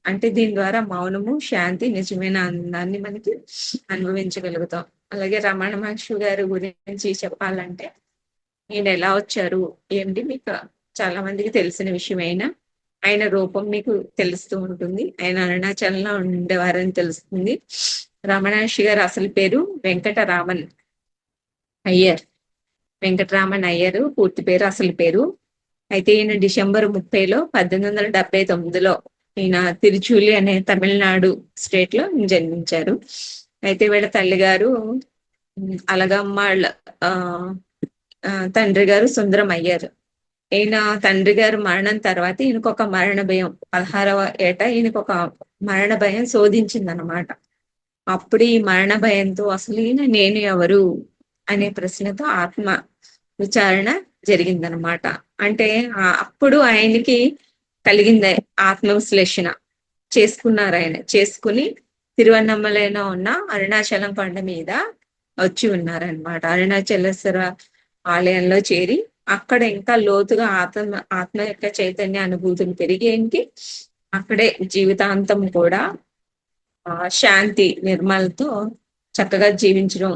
అంటే దీని ద్వారా మౌనము, శాంతి, నిజమైన ఆనందాన్ని మనకి అనుభవించగలుగుతాం. అలాగే రమణ మహర్షి గారి గురించి చెప్పాలంటే, ఈయన ఎలా వచ్చారు ఏంటి మీకు చాలా మందికి తెలిసిన విషయమైనా, ఆయన రూపం మీకు తెలుస్తూ ఉంటుంది. ఆయన అరుణాచలంలో ఉండేవారని తెలుస్తుంది. రమణ మహర్షి గారు అసలు పేరు వెంకటరామన్ అయ్యర్. వెంకటరామన్ అయ్యర్ పూర్తి పేరు, అసలు పేరు. అయితే ఈయన డిసెంబర్ 30లో 1879లో ఈయన తిరుచూలి అనే తమిళనాడు స్టేట్ లో జన్మించారు. అయితే వీళ్ళ తల్లి గారు అలగమ్మాళ్ళ, తండ్రి గారు సుందరం అయ్యారు. ఈయన తండ్రి గారు మరణం తర్వాత ఈయనకు ఒక మరణ భయం, 16వ ఏట ఈయనకు ఒక మరణ భయం శోధించిందనమాట. అప్పుడు ఈ మరణ భయంతో అసలు ఈయన నేను ఎవరు అనే ప్రశ్నతో ఆత్మ విచారణ జరిగిందనమాట. అంటే అప్పుడు ఆయనకి కలిగింది ఆత్మ విశ్లేషణ చేసుకున్నారు. ఆయన చేసుకుని తిరువన్నమలలో ఉన్న అరుణాచలం కొండ మీద వచ్చి ఉన్నారనమాట. అరుణాచలేశ్వర ఆలయంలో చేరి అక్కడ ఇంకా లోతుగా ఆత్మ యొక్క చైతన్య అనుభూతులు పెరిగేంటి అక్కడే జీవితాంతం కూడా శాంతి నిర్మలతో చక్కగా జీవించడం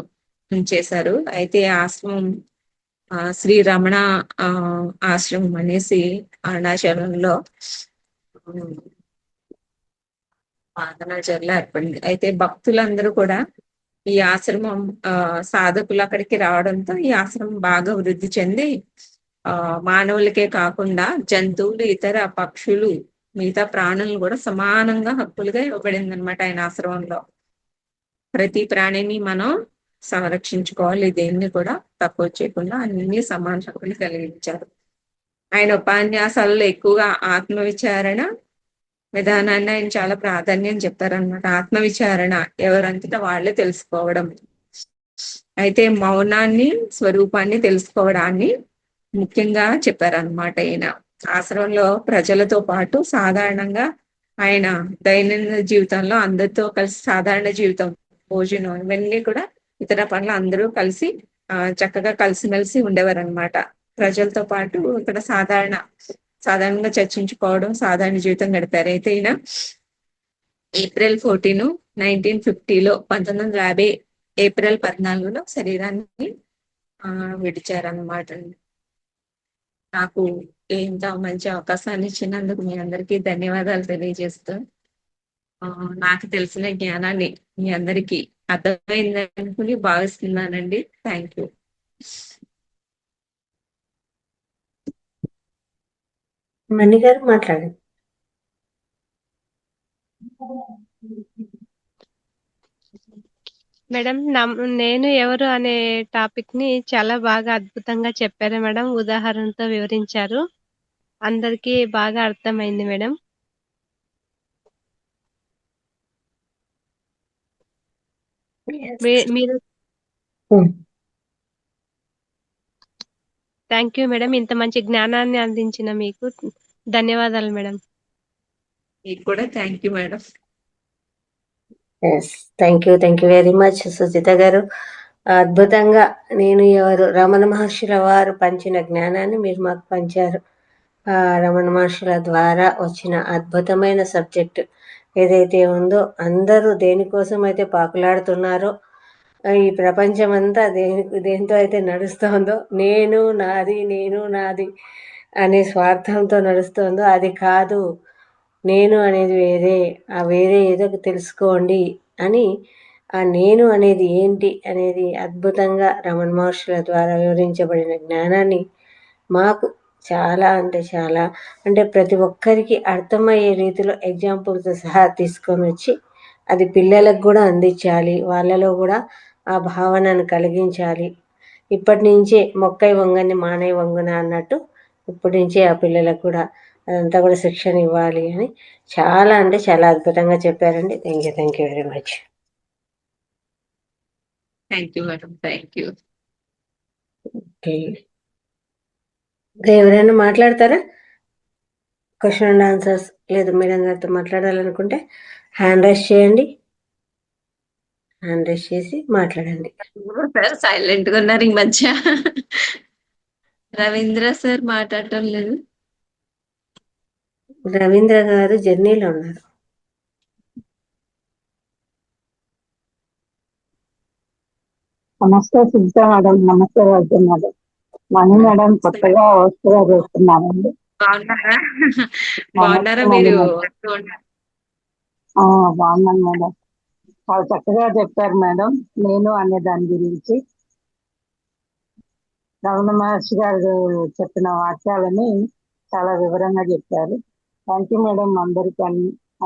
చేశారు. అయితే ఆశ్రమం శ్రీ రమణ ఆశ్రమం అనేసి అరుణాచలంలో పాదనాచర్లు ఏర్పడింది. అయితే భక్తులందరూ కూడా ఈ ఆశ్రమం సాధకులు అక్కడికి రావడంతో ఈ ఆశ్రమం బాగా వృద్ధి చెంది మానవులకే కాకుండా జంతువులు, ఇతర పక్షులు, మిగతా ప్రాణులు కూడా సమానంగా హక్కులుగా ఇవ్వబడింది అనమాట ఆయన ఆశ్రమంలో. ప్రతి ప్రాణిని మనం సంరక్షించుకోవాలి, దేన్ని కూడా తక్కువ చేయకుండా అన్ని సమాన హక్కులు కలిగించారు. ఆయన ఉపన్యాసాలలో ఎక్కువగా ఆత్మవిచారణ విధానాన్ని ఆయన చాలా ప్రాధాన్యం చెప్తారనమాట. ఆత్మవిచారణ ఎవరంతటా వాళ్ళే తెలుసుకోవడం. అయితే మౌనాన్ని, స్వరూపాన్ని తెలుసుకోవడాన్ని ముఖ్యంగా చెప్పారనమాట. ఆయన ఆశ్రమంలో ప్రజలతో పాటు సాధారణంగా ఆయన దైనందిన జీవితంలో అందరితో కలిసి సాధారణ జీవితం, భోజనం ఇవన్నీ కూడా ఇతర పనులు అందరూ కలిసి చక్కగా కలిసిమెలిసి ఉండేవారు అనమాట. ప్రజలతో పాటు ఇక్కడ సాధారణంగా చర్చించుకోవడం, సాధారణ జీవితం గడిపారు. అయితే ఈయన ఏప్రిల్ 14, 1950లో 1950 ఏప్రిల్ 14లో శరీరాన్ని విడిచారనమాట. నాకు ఇంత మంచి అవకాశాన్ని ఇచ్చినందుకు మీ అందరికీ ధన్యవాదాలు తెలియజేస్తూ నాకు తెలిసిన జ్ఞానాన్ని మీ అందరికీ అర్థమైందనుకుని భావిస్తున్నానండి. Thank you. మణి గారు మాట్లాడండి. మేడం, నేను ఎవరు అనే టాపిక్ ని చాలా బాగా అద్భుతంగా చెప్పారు మేడం. ఉదాహరణతో వివరించారు. అందరికీ బాగా అర్థమైంది మేడం. మీరు థ్యాంక్ యూ మేడం. ఇంత మంచి జ్ఞానాన్ని అందించిన మీకు ధన్యవాదాలు మేడం. మీకు కూడా thank you madam. Thank you very much Sujitha గారు. అద్భుతంగా నేను ఎవరు రమణ మహర్షుల వారు పంచిన జ్ఞానాన్ని మీరు మాకు పంచారు. రమణ మహర్షుల ద్వారా వచ్చిన అద్భుతమైన సబ్జెక్ట్ ఏదైతే ఉందో, అందరూ దేనికోసం అయితే పాకులాడుతున్నారో, ఈ ప్రపంచం అంతా దేనితో అయితే నడుస్తుందో, నేను నాది అనే స్వార్థంతో నడుస్తుందో అది కాదు, నేను అనేది వేరే, ఆ వేరే ఏదో తెలుసుకోండి అని, ఆ నేను అనేది ఏంటి అనేది అద్భుతంగా రమణ మహర్షుల ద్వారా వివరించబడిన జ్ఞానాన్ని మాకు చాలా అంటే ప్రతి ఒక్కరికి అర్థమయ్యే రీతిలో ఎగ్జాంపుల్తో సహా తీసుకొని వచ్చి అది పిల్లలకు కూడా అందించాలి, వాళ్ళలో కూడా ఆ భావనను కలిగించాలి. ఇప్పటి నుంచే మొక్కై వంగని మానై వంగున అన్నట్టు ఇప్పటి నుంచే ఆ పిల్లలకు కూడా అదంతా కూడా శిక్షణ ఇవ్వాలి అని చాలా అద్భుతంగా చెప్పారండి. Thank you very much. Thank you madam. Thank you. Okay, ఎవరైనా మాట్లాడతారా? క్వశ్చన్ అండ్ ఆన్సర్స్ లేదు మేడం గారితో మాట్లాడాలనుకుంటే హ్యాండ్ రైస్ చేయండి. హ్యాండ్ రైస్ చేసి మాట్లాడండి. సార్ సైలెంట్ గా ఉన్నారు ఈ మధ్య. రవీంద్ర సార్ మాట్లాడటం లేదు. రవీంద్ర గారు జర్నీలో ఉన్నారు. నమస్తే సుజిత మేడం. నమస్తే వైద్య మేడం. మణి మేడం కొత్తగా వస్తుగా చేస్తున్నారండి. బాగున్నారా మీరు? బాగున్నాను మేడం. చాలా చక్కగా చెప్పారు మేడం. నేను అనే దాని గురించి రమణ మహర్షి గారు చెప్పిన వాక్యాలని చాలా వివరంగా చెప్పారు. Thank you madam. అందరికీ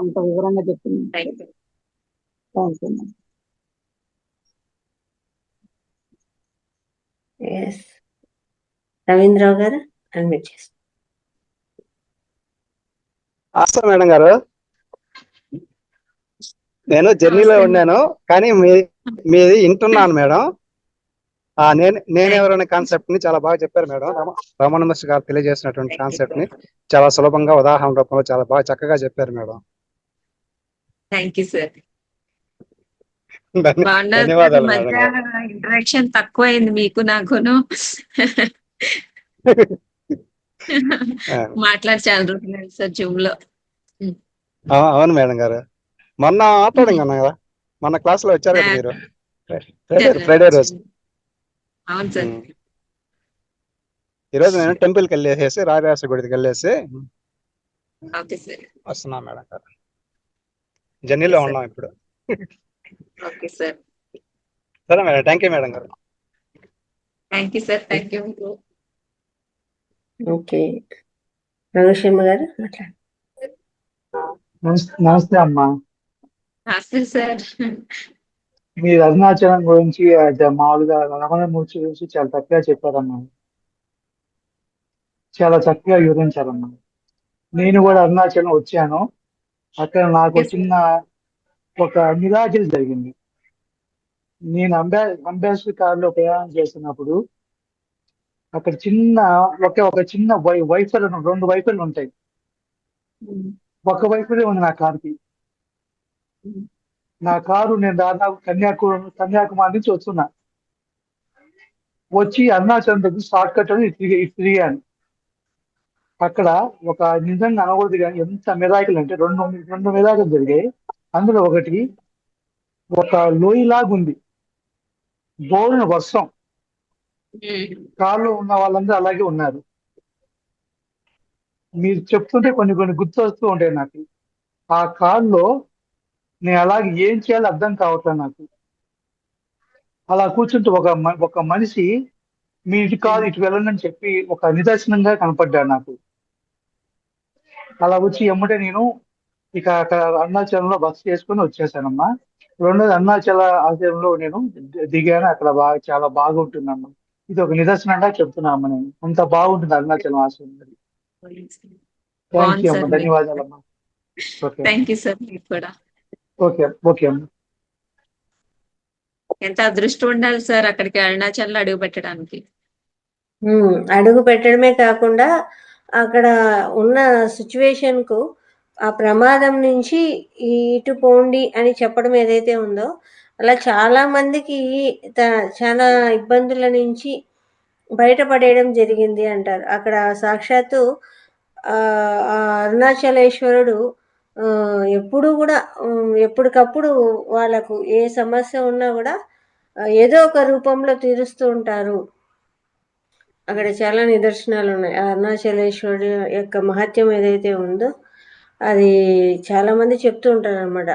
అంత వివరంగా చెప్పింది. Thank you madam. రవీంద్రరావు గారు అడ్మిట్ చేస్తారు. మేడం గారు, నేను జర్నీలో ఉన్నాను కానీ మీది వింటున్నాను మేడం. నేను ఎవరనే కాన్సెప్ట్ ని చాలా బాగా చెప్పారు మేడం. రమణ మహర్షి గారు తెలియజేసినటువంటి కాన్సెప్ట్ ని చాలా సులభంగా ఉదాహరణ రూపంలో చాలా బాగా చక్కగా చెప్పారు మేడం. Thank you sir. బాగున్నారు సార్. ఈ ధన్యవాదాలు మధ్య మేడం గారు. ఇంటరాక్షన్ తక్కువ అయింది మీకు నాకును. ఆ, మాట్లాడి చాలా రోజులు సార్ జూమ్ లో. అవును మేడం గారు. మొన్న మాట్లాడాం కదా, మొన్న క్లాస్ లో వచ్చారు కదా మీరు, ఫ్రైడే రోజు. అవును సార్. ఈరోజు నేను టెంపుల్కి వెళ్ళేసేసి రాజరాజ గుడికి వెళ్ళేసి ఓకే సార్. వస్తున్నాం మేడం గారు. జర్నీలో ఉన్నాం ఇప్పుడు. Okay sir. సరే మేడం, థ్యాంక్ యూ మేడం గారు. Thank you sir. Thank you. Okay, Raghu Sharma గారు మాట్లాడండి. నమస్తే అమ్మా. నమస్తే సార్. మీరు అరుణాచలం గురించి మామూలుగా రమణమూర్తి గురించి చాలా చక్కగా చెప్పారమ్మా. చాలా చక్కగా వివరించారమ్మా. నేను కూడా అరుణాచలం వచ్చాను. అక్కడ నాకు చిన్న ఒక మిరాకిల్ జరిగింది. నేను అంబాసిడర్ కారులో ప్రయాణం చేస్తున్నప్పుడు అక్కడ చిన్న ఒక చిన్న వైఫర్, 2 వైఫర్లు ఉంటాయి. ఒక వైఫరే ఉంది నా కారుకి. నా కారు నేను దాదాపు కన్యాకుమారి నుంచి వస్తున్నా. వచ్చి అరుణాచలం దగ్గర షార్ట్ కట్ అని తిరిగాను. అక్కడ ఒక నిజంగా అనకూడదు కానీ ఎంత మిరాకిల్ అంటే రెండు మిరాకిల్ జరిగాయి. అందులో ఒకటి, ఒక లోయలాగుంది, బోరున వర్షం, కారులో ఉన్న వాళ్ళందరూ అలాగే ఉన్నారు. మీరు చెప్తుంటే కొన్ని గుర్తు వస్తూ ఉంటాయి నాకు. ఆ కారులో నేను అలాగే ఏం చేయాలో అర్థం కావట్లేదు నాకు. అలా కూర్చుంటే ఒక మనిషి మీ ఇటు కాదు ఇటు వెళ్ళండి అని చెప్పి ఒక నిదర్శనంగా కనపడ్డాడు నాకు. అలా వచ్చి ఎమ్మటే నేను ఇక అక్కడ అరుణాచలంలో బస్సు చేసుకుని వచ్చేసానమ్మా. రెండోది, అరుణాచల ఆశ్రమంలో నేను దిగాను. అక్కడ చాలా బాగుంటుందమ్మా. ఇది ఒక నిదర్శనంగా చెప్తున్నామ్మా. నేను అంత బాగుంటుంది అరుణాచలం ఆశ్రమం. థ్యాంక్ యూ అమ్మా, ధన్యవాదాలమ్మా. Okay, thank you sir. మీకు కూడా. ఓకే ఓకే అమ్మా. ఎంత అదృష్టం ఉండాలి సార్ అక్కడికి అరుణాచల్ అడుగు పెట్టడానికి. అడుగు పెట్టడమే కాకుండా అక్కడ ఉన్న సిచ్యువేషన్ కు, ఆ ప్రమాదం నుంచి ఇటు పోండి అని చెప్పడం ఏదైతే ఉందో, అలా చాలా మందికి చాలా ఇబ్బందుల నుంచి బయటపడేయడం జరిగింది అంటారు. అక్కడ సాక్షాత్తు ఆ అరుణాచలేశ్వరుడు ఎప్పుడు కూడా ఎప్పటికప్పుడు వాళ్ళకు ఏ సమస్య ఉన్నా కూడా ఏదో ఒక రూపంలో తీరుస్తూ ఉంటారు. అక్కడ చాలా నిదర్శనాలు ఉన్నాయి. అరుణాచలేశ్వరుడు యొక్క మహత్యం ఏదైతే ఉందో అది చాలా మంది చెప్తూ ఉంటారు అనమాట.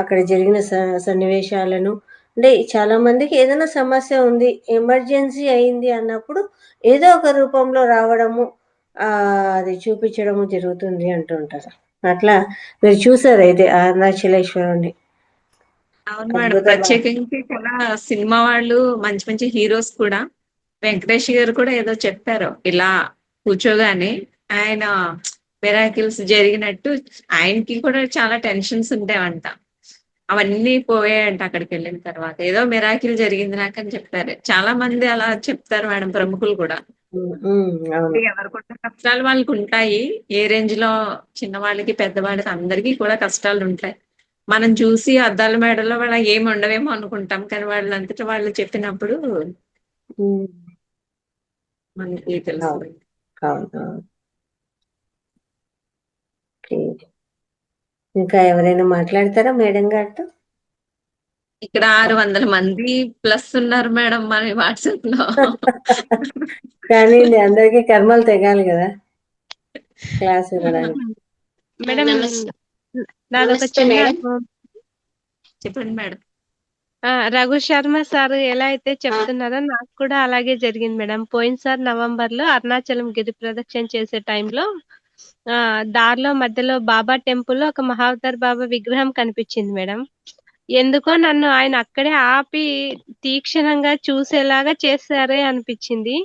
అక్కడ జరిగిన సన్నివేశాలను, అంటే చాలా మందికి ఏదైనా సమస్య ఉంది, ఎమర్జెన్సీ అయింది అన్నప్పుడు ఏదో ఒక రూపంలో రావడము, అది చూపించడము జరుగుతుంది అంటుంటారు. అట్లా మీరు చూసారు అయితే అరుణాచలేశ్వరుని. అవును మేడం. ప్రత్యేకించి చాలా సినిమా వాళ్ళు, మంచి మంచి హీరోస్ కూడా, వెంకటేష్ గారు కూడా ఏదో చెప్పారు, ఇలా కూర్చోగానే ఆయన మిరాకిల్స్ జరిగినట్టు ఆయనకి కూడా చాలా టెన్షన్స్ ఉంటాయంట. అవన్నీ పోయాయంట అక్కడికి వెళ్ళిన తర్వాత. ఏదో మిరాకిల్ జరిగింది నాకని చెప్పారు. చాలా మంది అలా చెప్తారు మేడం, ప్రముఖులు కూడా. ఎవరికొన్న కష్టాలు వాళ్ళకి ఉంటాయి. ఏ రేంజ్ లో చిన్నవాళ్ళకి పెద్దవాళ్ళకి అందరికీ కూడా కష్టాలు ఉంటాయి. మనం చూసి అద్దాల మేడలో వాళ్ళ ఏమి ఉండవేమో అనుకుంటాం, కానీ వాళ్ళంతటా వాళ్ళు చెప్పినప్పుడు మనకి తెలుసు. ఇంకా ఎవరైనా మాట్లాడతారా మేడం గారితో? ఇక్కడ 600 మంది ప్లస్ ఉన్నారు మేడం మన వాట్సాప్ లో. కానీ అందరికీ కర్మలు తెగాలి కదా క్లాస్ ఇవ్వడానికి. మేడం నాదొక చిన్న, చెప్పండి మేడం. రఘు శర్మ సార్ ఎలా అయితే చెప్తున్నారో నాకు కూడా అలాగే జరిగింది మేడం. పోయినసారి నవంబర్ లో అరుణాచలం గిరి ప్రదక్షిణ చేసే టైంలో దారిలో మధ్యలో బాబా టెంపుల్ లో ఒక మహావతార్ బాబా విగ్రహం కనిపించింది మేడం. ఎందుకో నన్ను ఆయన అక్కడే ఆపి తీక్షణంగా చూసేలాగా చేశారే అనిపించింది.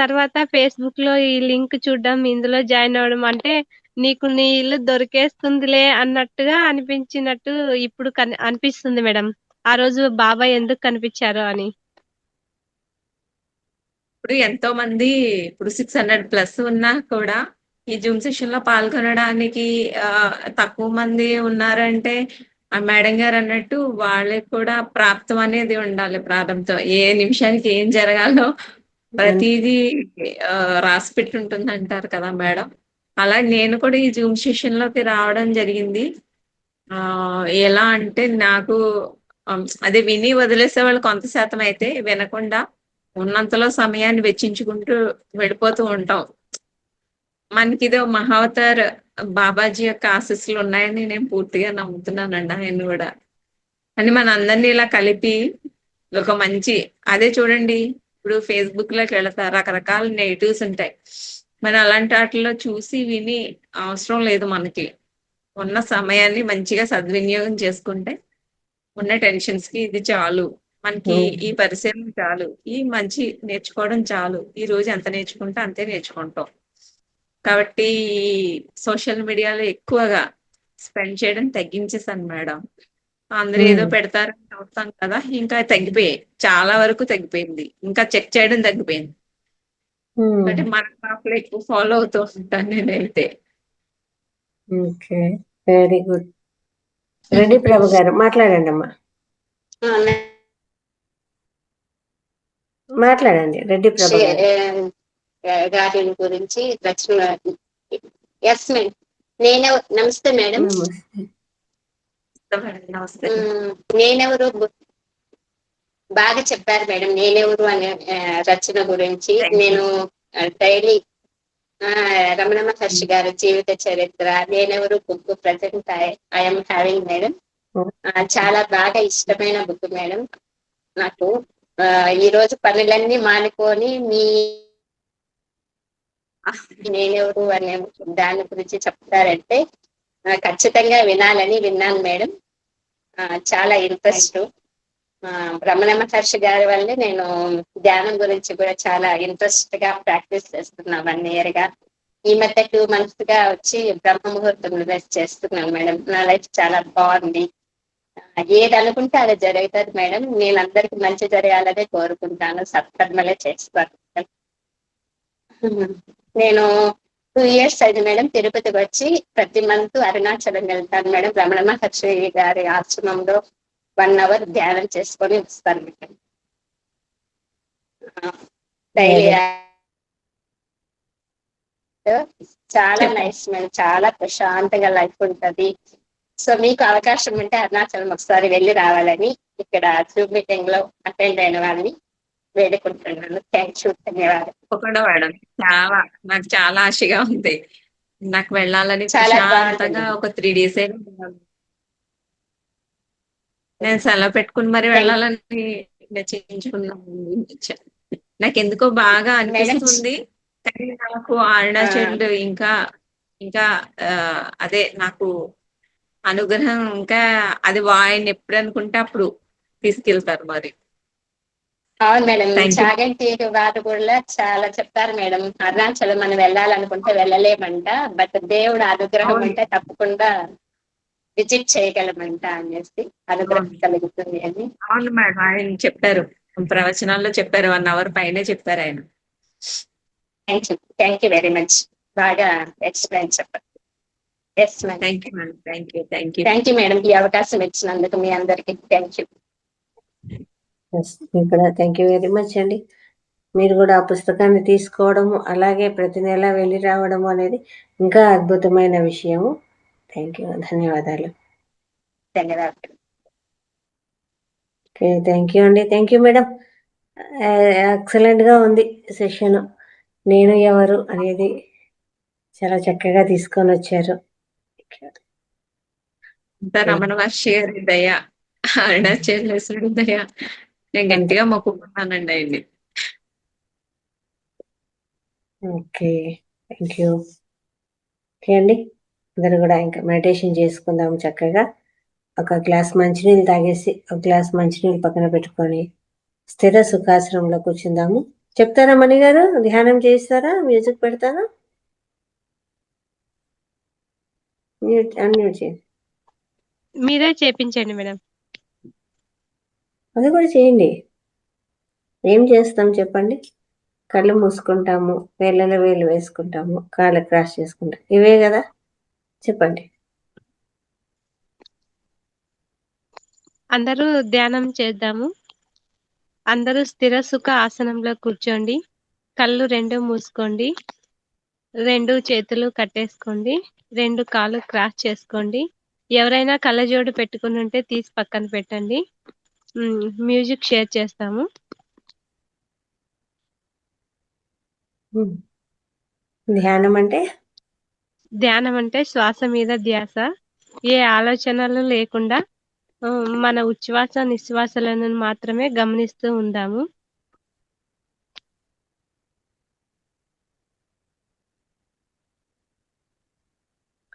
తర్వాత ఫేస్బుక్ లో ఈ లింక్ చూడడం, ఇందులో జాయిన్ అవ్వడం, అంటే నీకు నీ ఇల్లు దొరికేస్తుందిలే అన్నట్టుగా అనిపించినట్టు ఇప్పుడు అనిపిస్తుంది మేడం. ఆ రోజు బాబా ఎందుకు కనిపించారో అని. ఇప్పుడు ఎంతో మంది, ఇప్పుడు 600+ ఉన్నా కూడా ఈ జూమ్ సెషన్ లో పాల్గొనడానికి తక్కువ మంది ఉన్నారంటే ఆ మేడం గారు అన్నట్టు వాళ్ళకి కూడా ప్రాప్తం అనేది ఉండాలి. ప్రారంభం ఏ నిమిషానికి ఏం జరగాలో ప్రతిదీ రాసి పెట్టి ఉంటుంది అంటారు కదా మేడం. అలా నేను కూడా ఈ జూమ్ సెషన్ లోకి రావడం జరిగింది. ఎలా అంటే నాకు అదే విని వదిలేసే వాళ్ళు కొంత శాతం అయితే, వినకుండా ఉన్నంతలో సమయాన్ని వెచ్చించుకుంటూ వెళ్ళిపోతూ ఉంటాం. మనకి ఇదో మహావతార్ బాబాజీ యొక్క ఆశీస్సులు ఉన్నాయని నేను పూర్తిగా నమ్ముతున్నానండి. ఆయన కూడా అని మన అందరినీ ఇలా కలిపి ఒక మంచి అదే చూడండి, ఇప్పుడు ఫేస్బుక్ లోకి వెళతా రకరకాల నెగిటివ్స్ ఉంటాయి. మరి అలాంటి వాటిలో చూసి విని అవసరం లేదు. మనకి ఉన్న సమయాన్ని మంచిగా సద్వినియోగం చేసుకుంటే ఉన్న టెన్షన్స్ కి ఇది చాలు, మనకి ఈ పరిశీలన చాలు, ఈ మంచి నేర్చుకోవడం చాలు. ఈ రోజు ఎంత నేర్చుకుంటే అంతే నేర్చుకుంటాం. కాబట్టి సోషల్ మీడియాలో ఎక్కువగా స్పెండ్ చేయడం తగ్గించేసాను మేడం. అందరూ ఏదో పెడతారు చూస్తాం కదా, ఇంకా తగ్గిపోయాయి, చాలా వరకు తగ్గిపోయింది. ఇంకా చెక్ చేయడం తగ్గిపోయింది. అంటే మన పాపలు ఎక్కువ ఫాలో అవుతూ ఉంటాను నేనైతే. Okay, very good. Reddy Prabha గారు మాట్లాడండి అమ్మా, మాట్లాడండి. రెడ్డి ప్రభ గారు గారి గురించి రచన. Yes madam. నేను నమస్తే మేడం. నమస్తే. నేనెవరు బాగా చెప్పారు మేడం. నేనెవరు అనే రచన గురించి నేను డైలీ రమణ మహర్షి గారి జీవిత చరిత్ర నేనెవరు book present I'm having madam. చాలా బాగా ఇష్టమైన బుక్ మేడం నాకు. ఈ రోజు పనులన్నీ మానుకొని మీ నేనెవరు అనే దాని గురించి చెప్తారంటే ఖచ్చితంగా వినాలని విన్నాను మేడం. చాలా ఇంట్రెస్ట్. రమణ మహర్షి గారి వల్లే నేను ధ్యానం గురించి కూడా చాలా ఇంట్రెస్ట్ గా ప్రాక్టీస్ చేస్తున్నా 1 year గా. ఈ మధ్య 2 months గా వచ్చి బ్రహ్మ ముహూర్తం చేస్తున్నాను మేడం. నా లైఫ్ చాలా బాగుంది. ఏది అనుకుంటే అది జరుగుతుంది మేడం. నేను అందరికి మంచి జరగాలనే కోరుకుంటాను, సత్కర్మలే చేస్తాను. నేను 2 years అయింది మేడం తిరుపతికి వచ్చి. ప్రతి మంత్ అరుణాచలం వెళ్తాను మేడం. రమణ మహర్షి గారి ఆశ్రమంలో 1 hour ధ్యానం చేసుకొని వస్తాను మేడం. డైలీ చాలా నైస్ మేడం. చాలా ప్రశాంతంగా లైఫ్ ఉంటది. సో మీకు అవకాశం ఉంటే అరుణాచలం ఒకసారి వెళ్ళి రావాలని ఇక్కడ జూమ్ మీటింగ్ లో అటెండ్ అయిన వాళ్ళని వేడుకుంటున్నాను. థ్యాంక్ యూ, ధన్యవాదాలు. తప్పకుండా మేడం. నాకు చాలా ఆశగా ఉంది. నాకు వెళ్ళాలని చాలా ప్రశాంతంగా ఒక 3 days నేను సెలవు పెట్టుకుని మరి వెళ్ళాలని నిశ్చయించుకున్నాను. నాకు ఎందుకో బాగా అనిపిస్తుంది. కానీ నాకు అరుణాచల్ ఇంకా ఇంకా అదే నాకు అనుగ్రహం ఇంకా అది ఆయన ఎప్పుడు అనుకుంటే అప్పుడు తీసుకెళ్తారు మరి. అవును మేడం. చాగంటి వారు కూడా చాలా చెప్పారు మేడం. అరుణాచలం మనం వెళ్ళాలనుకుంటే వెళ్ళలేమంట, బట్ దేవుడు అనుగ్రహం అంటే తప్పకుండా విజిట్ చేయగలమంట అనేసి, అనుగ్రహం కలుగుతుంది అని. అవును మేడం, ఆయన చెప్పారు, ప్రవచనాల్లో చెప్పారు. 1 hour పైనే చెప్పారు ఆయన. Thank you very much. బాగా ఎక్స్ప్లెయిన్ చెప్పారు. Yes madam. Thank you madam. Thank you madam. ఈ అవకాశం ఇచ్చినందుకు మీ అందరికి థ్యాంక్ యూ. మీకు కూడా థ్యాంక్ యూ వెరీ మచ్ అండి. మీరు కూడా ఆ పుస్తకాన్ని తీసుకోవడము, అలాగే ప్రతి నెల వెళ్ళి రావడము అనేది ఇంకా అద్భుతమైన విషయము. థ్యాంక్ యూ, ధన్యవాదాలు. ధన్యవాదాలు. ఓకే, థ్యాంక్ యూ అండి. Thank you madam. ఎక్సలెంట్గా ఉంది సెషన్. నేను ఎవరు అనేది చాలా చక్కగా తీసుకొని వచ్చారు. రమణ మహర్షి గారి దయ, అరుణాచలేశ్వరుడి దయ నేను గట్టిగా మొక్కుకున్నానండి ఆయన్ని. Okay, thank you. ఓకే అండి, అందరు కూడా ఇంకా మెడిటేషన్ చేసుకుందాం చక్కగా. ఒక గ్లాస్ మంచినీళ్ళు తాగేసి ఒక గ్లాస్ మంచినీళ్ళు పక్కన పెట్టుకొని స్థిర సుఖాసనంలో కూర్చుందాము. చెప్తారా మణి గారు? ధ్యానం చేస్తారా? మ్యూజిక్ పెడతారా? అన్మ్యూట్ చేయండి. మీరే చేపించండి మేడం. అది కూడా చేయండి. ఏం చేస్తాం చెప్పండి? కళ్ళు మూసుకుంటాము, వేళ్ళలో వేలు వేసుకుంటాము, కాళ్ళు క్రాస్ చేసుకుంటాం, ఇవే కదా. చెప్పండి. అందరూ ధ్యానం చేద్దాము. అందరూ స్థిర సుఖ ఆసనంలో కూర్చోండి. కళ్ళు రెండు మూసుకోండి. రెండు చేతులు కట్టేసుకోండి. రెండు కాళ్ళు క్రాస్ చేసుకోండి. ఎవరైనా కళ్ళజోడు పెట్టుకుని ఉంటే తీసి పక్కన పెట్టండి. మ్యూజిక్ షేర్ చేస్తాము. ధ్యానం అంటే ధ్యానం అంటే శ్వాస మీద ధ్యాస. ఏ ఆలోచనలు లేకుండా మన ఉచ్ఛ్వాస నిశ్వాసలను మాత్రమే గమనిస్తూ ఉందాము.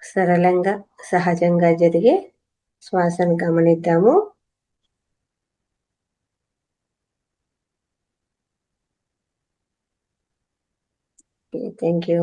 సరళంగా సహజంగా జరిగే శ్వాసను గమనిద్దాము. Thank you.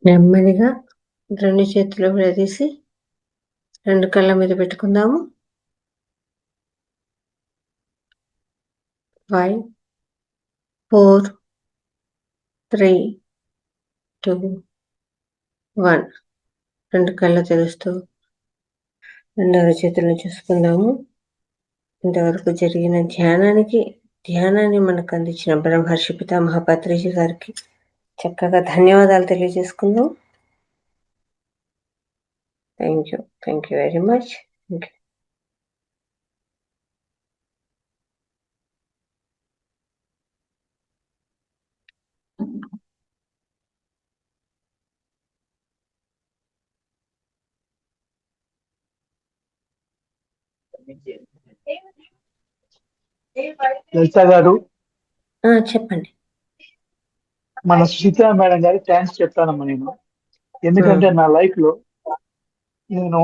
నెమ్మదిగా 2 చేతులు విడదీసి 2 కళ్ళ మీద పెట్టుకుందాము. 5, 4, 3, 2, 1. 2 కళ్ళు తెరుస్తూ రెండవ చేతులను చూసుకుందాము. ఇంతవరకు జరిగిన ధ్యానాన్ని మనకు అందించిన బ్రహ్మర్షి పితామహ పత్రిజీ గారికి చక్కగా ధన్యవాదాలు తెలియజేసుకుందాం. Thank you very much. Lalitha గారు, చెప్పండి. మన సుచిత్ర మేడం గారికి థ్యాంక్స్ చెప్తానమ్మా నేను. ఎందుకంటే నా లైఫ్ లో నేను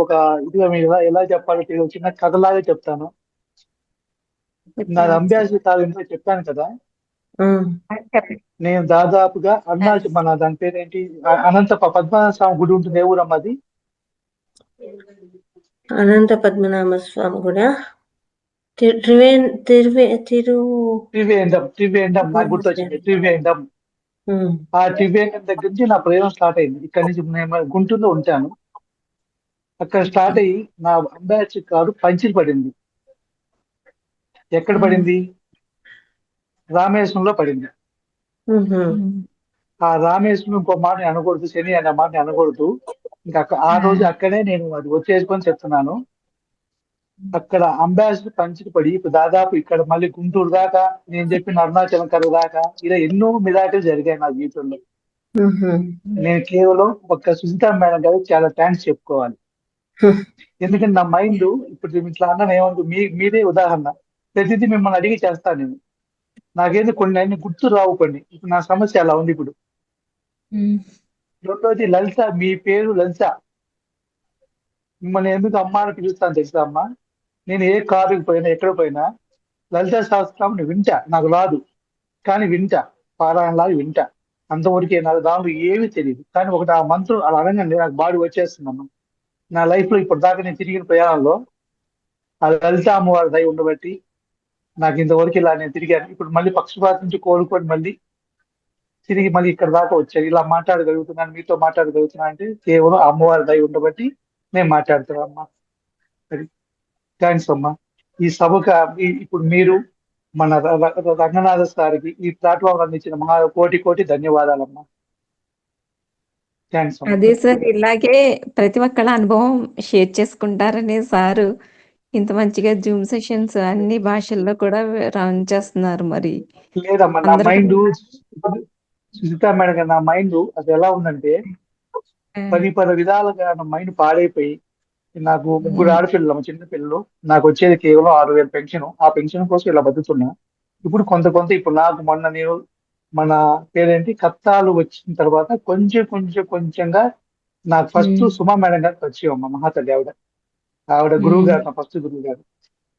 ఒక ఇదిగా మీద ఎలా చెప్పాలో తెలియదు, చిన్న కథలాగా చెప్తాను. నా అభ్యాస కాలంలో చెప్పాను కదా, నేను దాదాపుగా మన దాని పేరేంటి, అనంత పద్మనాభ స్వామి గుడి ఉంటుంది, ఏ ఊరమ్మా అది? అనంత పద్మనాభ స్వామి కూడా త్రివేంద్రం నాకు గుర్తొచ్చింది, త్రివేంద్రం. ఆ త్రివేంద్రం దగ్గర నుంచి నా ప్రయాణం స్టార్ట్ అయింది. ఇక్కడ నుంచి నేను గుంటూరులో ఉంటాను. అక్కడ స్టార్ట్ అయ్యి నా అంబాసిడర్ కారు పంచిరి పడింది. ఎక్కడ పడింది? రామేశ్వరంలో పడింది. ఆ రామేశ్వరం ఇంకో మాట అనకూడదు, శని అనే మాట అనకూడదు. ఇంకా ఆ రోజు అక్కడే నేను అది వచ్చేసుకొని చెప్తున్నాను. అక్కడ అంబాసిడర్ పంచిరి పడి ఇప్పుడు దాదాపు ఇక్కడ మళ్ళీ గుంటూరు దాకా, నేను చెప్పిన అరుణాచలం కరు దాకా, ఇలా ఎన్నో మిరాకిల్ జరిగాయి నా జీవితంలో. నేను కేవలం ఒక సుజిత మేడం గారు చాలా థ్యాంక్స్ చెప్పుకోవాలి. ఎందుకంటే నా మైండ్ ఇప్పుడు ఇట్లా అన్నాను, ఏమంటూ మీరే ఉదాహరణ. ప్రతిదీ మిమ్మల్ని అడిగి చేస్తాను నేను. నాకేంది కొన్ని అన్ని గుర్తు రావు కొన్ని. ఇప్పుడు నా సమస్య అలా ఉంది ఇప్పుడు. రెండోది లలిత, మీ పేరు లలిత. మిమ్మల్ని ఎందుకు అమ్మ అని పిలుస్తాను తెలుసా అమ్మా? నేను ఏ కారుకి పోయినా ఎక్కడ పోయినా లలిత సహస్రనామం వింటా. నాకు రాదు కానీ వింటా, పారాయణలాగా వింటా. అంతవరకే, నాకు దాంట్లో ఏమీ తెలియదు. కానీ ఒకటి ఆ మంత్రం అలా అనగానే నాకు బాడీ వచ్చేస్తుందమ్మా. నా లైఫ్ లో ఇప్పుడు దాకా నేను తిరిగిన ప్రయాణంలో ఆ లలిత అమ్మవారి దయ ఉండబట్టి నాకు ఇంతవరకు ఇలా నేను తిరిగాను. ఇప్పుడు మళ్ళీ పక్షపాతం నుంచి కోలుకొని మళ్ళీ తిరిగి మళ్ళీ ఇక్కడ దాకా వచ్చాను. ఇలా మాట్లాడగలుగుతున్నాను, మీతో మాట్లాడగలుగుతున్నా అంటే కేవలం అమ్మవారి దయ ఉండబట్టి నేను మాట్లాడుతున్నాను అమ్మా. అది థ్యాంక్స్ అమ్మా. ఈ సభకు ఇప్పుడు మీరు మన రంగనాథ సారికి ఈ ప్లాట్ఫామ్ అందించిన కోటి ధన్యవాదాలమ్మా. థ్యాంక్స్ అమ్మా. అదే సార్, ఇలాగే ప్రతి ఒక్కళ్ళ అనుభవం షేర్ చేసుకుంటారని సారు ఇంత మంచిగా జూమ్ సెషన్స్ అన్ని భాషల్లో కూడా రన్ చేస్తున్నారు. మరి లేదమ్మా, నా మైండ్ సుజిత మేడం గారు, నా మైండ్ అది ఎలా ఉందంటే 10 విధాలుగా నా మైండ్ పాడైపోయి, నాకు 3 ఆడపిల్లలు, చిన్న పిల్లలు. నాకు వచ్చేది కేవలం 6,000 పెన్షన్. ఆ పెన్షన్ కోసం ఇలా బతుకుతున్నా. ఇప్పుడు ఇప్పుడు నాకు నేను మన పేరేంటి కత్తాలు వచ్చిన తర్వాత కొంచెంగా నాకు ఫస్ట్ సుమా మేడం గారికి వచ్చేవమ్మ, మహాతల్లి ఆవిడ గురువు గారు, నా ఫస్ట్ గురువు గారు.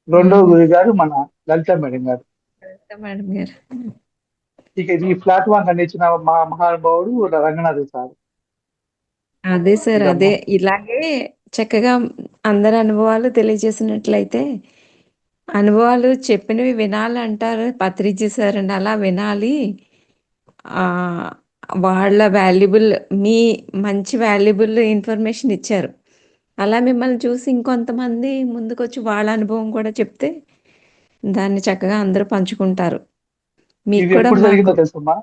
రెండో గురువు గారు మన లలిత మేడం గారు. ఇక ఈ ప్లాట్ఫామ్ అందించిన మా మహానుభావుడు రంగనాథ్ సార్. అదే సార్, అదే ఇలాగే చక్కగా అందరి అనుభవాలు తెలియజేసినట్లయితే, అనుభవాలు చెప్పినవి వినాలంటారు పత్రిజీ సార్ అండి. అలా వినాలి. వాళ్ళ మీ మంచి వాల్యుబుల్ ఇన్ఫర్మేషన్ ఇచ్చారు. అలా మిమ్మల్ని చూసి ఇంకొంతమంది ముందుకొచ్చి వాళ్ళ అనుభవం కూడా చెప్తే దాన్ని చక్కగా అందరూ పంచుకుంటారు. మీకు కూడా జరిగిందో తెలుసమ్మా,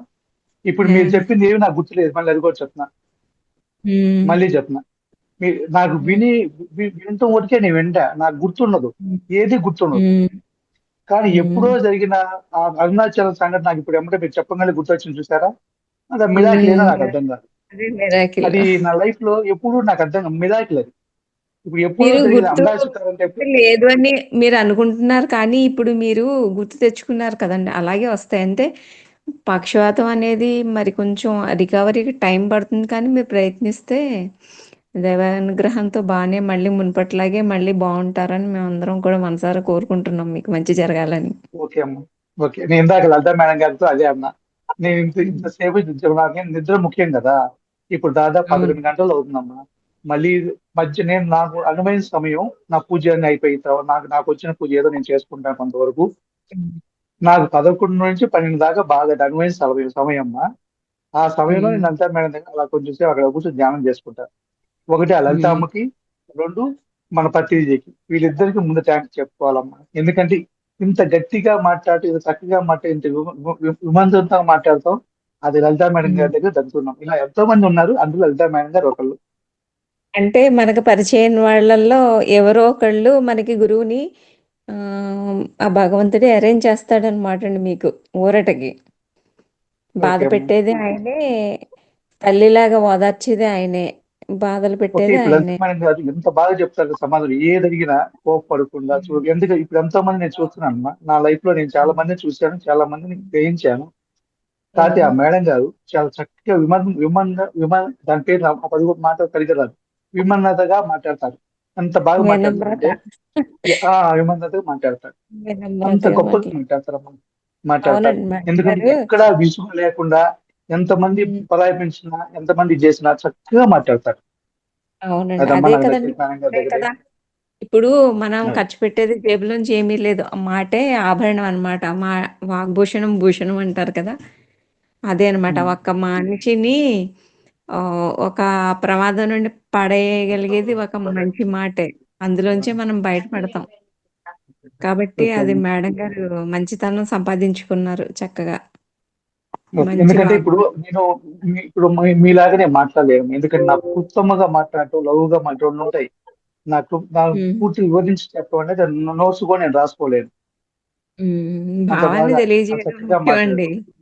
ఇప్పుడు మీరు చెప్పింది ఏమి నాకు గుర్తులేదు. మళ్ళీ అది కూడా చెప్తున్నా, మళ్ళీ చెప్తున్నా. నాకు వినటం వరకే నేను వింటా, నాకు గుర్తుండదు, ఏది గుర్తుండదు. కానీ ఎప్పుడో జరిగిన ఆ అరుణాచలం సంగతి నాకు ఇప్పుడు ఏమంటే మీరు చెప్పగానే గుర్తొచ్చింది, చూసారా? అది మిరాకిల్ ఏదో నాకు అర్థం కాదు. అది నా లైఫ్ లో ఎప్పుడు నాకు అర్థం కాదు, మిరాకిల్ అది. ఇప్పుడు ఎప్పుడు లేదు అని మీరు అనుకుంటున్నారు, కానీ ఇప్పుడు మీరు గుర్తు తెచ్చుకున్నారు కదండి, అలాగే వస్తాయి. అంటే పక్షవాతం అనేది మరి కొంచెం రికవరీకి టైం పడుతుంది, కానీ మీరు ప్రయత్నిస్తే దైవానుగ్రహంతో బాగానే మళ్ళీ మునుపట్లాగే మళ్ళీ బాగుంటారని మేమందరం కూడా మనసారా కోరుకుంటున్నాం, మీకు మంచి జరగాలని. ఓకే అమ్మా, ఓకే. నేను ఇందాక లలిత మేడం గారితో అదే అన్నా, నేను ఇంతసేపు నాకేం నిద్ర ముఖ్యం కదా. ఇప్పుడు దాదాపు అవును 11 గంటలు అవుతుందమ్మా. మళ్ళీ మధ్య నేను నాకు అనువైన సమయం నా పూజ అన్ని అయిపోయిన తర్వాత నాకు వచ్చిన పూజ ఏదో నేను చేసుకుంటాను కొంతవరకు. నాకు 11 నుంచి 12 దాకా బాగా అనువైన సమయం అమ్మా. ఆ సమయంలో నేను లలితా మేడం దగ్గర అలా కొంచెం సేపు అక్కడ కూర్చొని ధ్యానం చేసుకుంటాను. ఒకటి ఆ లలితమ్మకి, రెండు మన పత్రిజీకి, వీళ్ళిద్దరికి ముందు థ్యాంక్స్ చెప్పుకోవాలమ్మా. ఎందుకంటే ఇంత గట్టిగా మాట్లాడుతూ ఇంత చక్కగా మాట్లాడి ఇంత విమంతంగా మాట్లాడతాం, అది లలితా మేడం గారి దగ్గర దగ్గరున్నాం. ఇలా ఎంతో మంది ఉన్నారు, అందులో లలితా మేడం గారు ఒకళ్ళు. అంటే మనకు పరిచయం వాళ్ళల్లో ఎవరో ఒకళ్ళు మనకి గురువుని ఆ భగవంతుడే అరేంజ్ చేస్తాడనమాట అండి మీకు ఊరటకి. బాధ ఓకే అమ్మా. పెట్టేది ఆయనే, తల్లిలాగా ఓదార్చేది ఆయనే, బాధలు ఓకే, పెట్టేది ఇప్పుడు లలితా ఆయనే. మేడం గారు ఎంత బాగా చెప్తారు సమాధానం. ఏది అడిగినా కోపపడకుండా ఎందుకంటే ఇప్పుడు ఎంతో మంది నేను చూస్తున్నాను అమ్మా. నా లైఫ్ లో నేను చాలా మందిని చూశాను, చాలా మందిని గ్రహించాను. కాకపోతే ఆ మేడం గారు చాలా చక్కగా దాని పేరు పది మాట సరిగ్గా రాదు, విమన్నతగా మాట్లాడతారు. ఎంత బాగా వినమ్రత, మాట్లాడతారంటే విమన్నతగా మాట్లాడతారు. అంత వినమ్రతగా గొప్పగా మాట్లాడతారు. అవునండి మేడం ఎందుకంటే గారు. ఎక్కడా విసుగు లేకుండా ఎంతమంది పరాయించినా ఎంతమంది చేసినా చక్కగా మాట్లాడతారు. అవునండి, అదమ్మా అదే నాకు కదండి. నచ్చిన మేడం గారి అదే దగ్గరే. కదా, ఇప్పుడు మనం అది. ఖర్చు పెట్టేది జేబులోంచి ఏమీ లేదు, ఆ మాటే ఆభరణం అనమాట. మా వాగ్భూషణం భూషణం అంటారు కదా, అదే అనమాట. ఉమ్. ఒక్క మనిషిని ఒక ప్రమాదం నుండి పడేయగలిగేది ఒక మంచి మాటే. అందులోంచే మనం బయటపడతాం. కాబట్టి ఓకే అది అమ్మా. మేడం గారు మంచితనం సంపాదించుకున్నారు చక్కగా. ఓకే. మంచి ఎందుకంటే ఇప్పుడు వాగ్భూషణం. నేను ఇప్పుడు మీలాగానే మాట్లాడలేను. ఎందుకంటే నాకు ఉత్తమంగా మాట్లాడటం, లఘువుగా మాట్లాడటం ఉంటాయి. నాకు ఉమ్. పూర్తి వివరించి చెప్పడం అనేది నోట్స్ కూడా నేను రాసుకోలేను. అంత భావాన్ని బాగా అంత తెలియజేయడం చక్కగా ముఖ్యం అండి. మాట్లాడతాను.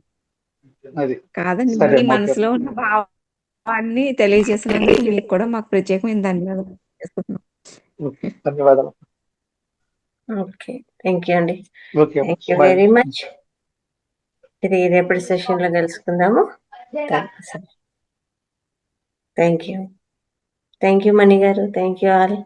అది. కాదండి, సరే మీ అమ్మా, ఓకే మనసులో అమ్మా. ఉన్న భావాన్ని తెలియజేసినందుకు మీకు కూడా మాకు ప్రత్యేకమైన ధన్యవాదాలు చేసుకుంటున్నాం. ఓకే, ధన్యవాదాలు. ఓకే, థ్యాంక్ యూ అండి. ఓకే అమ్మా, thank you bye. Very much. ఇది రేపటి సెషన్ లో కలుసుకుందాము. Thank you. Thank you Mani గారు. Thank you all.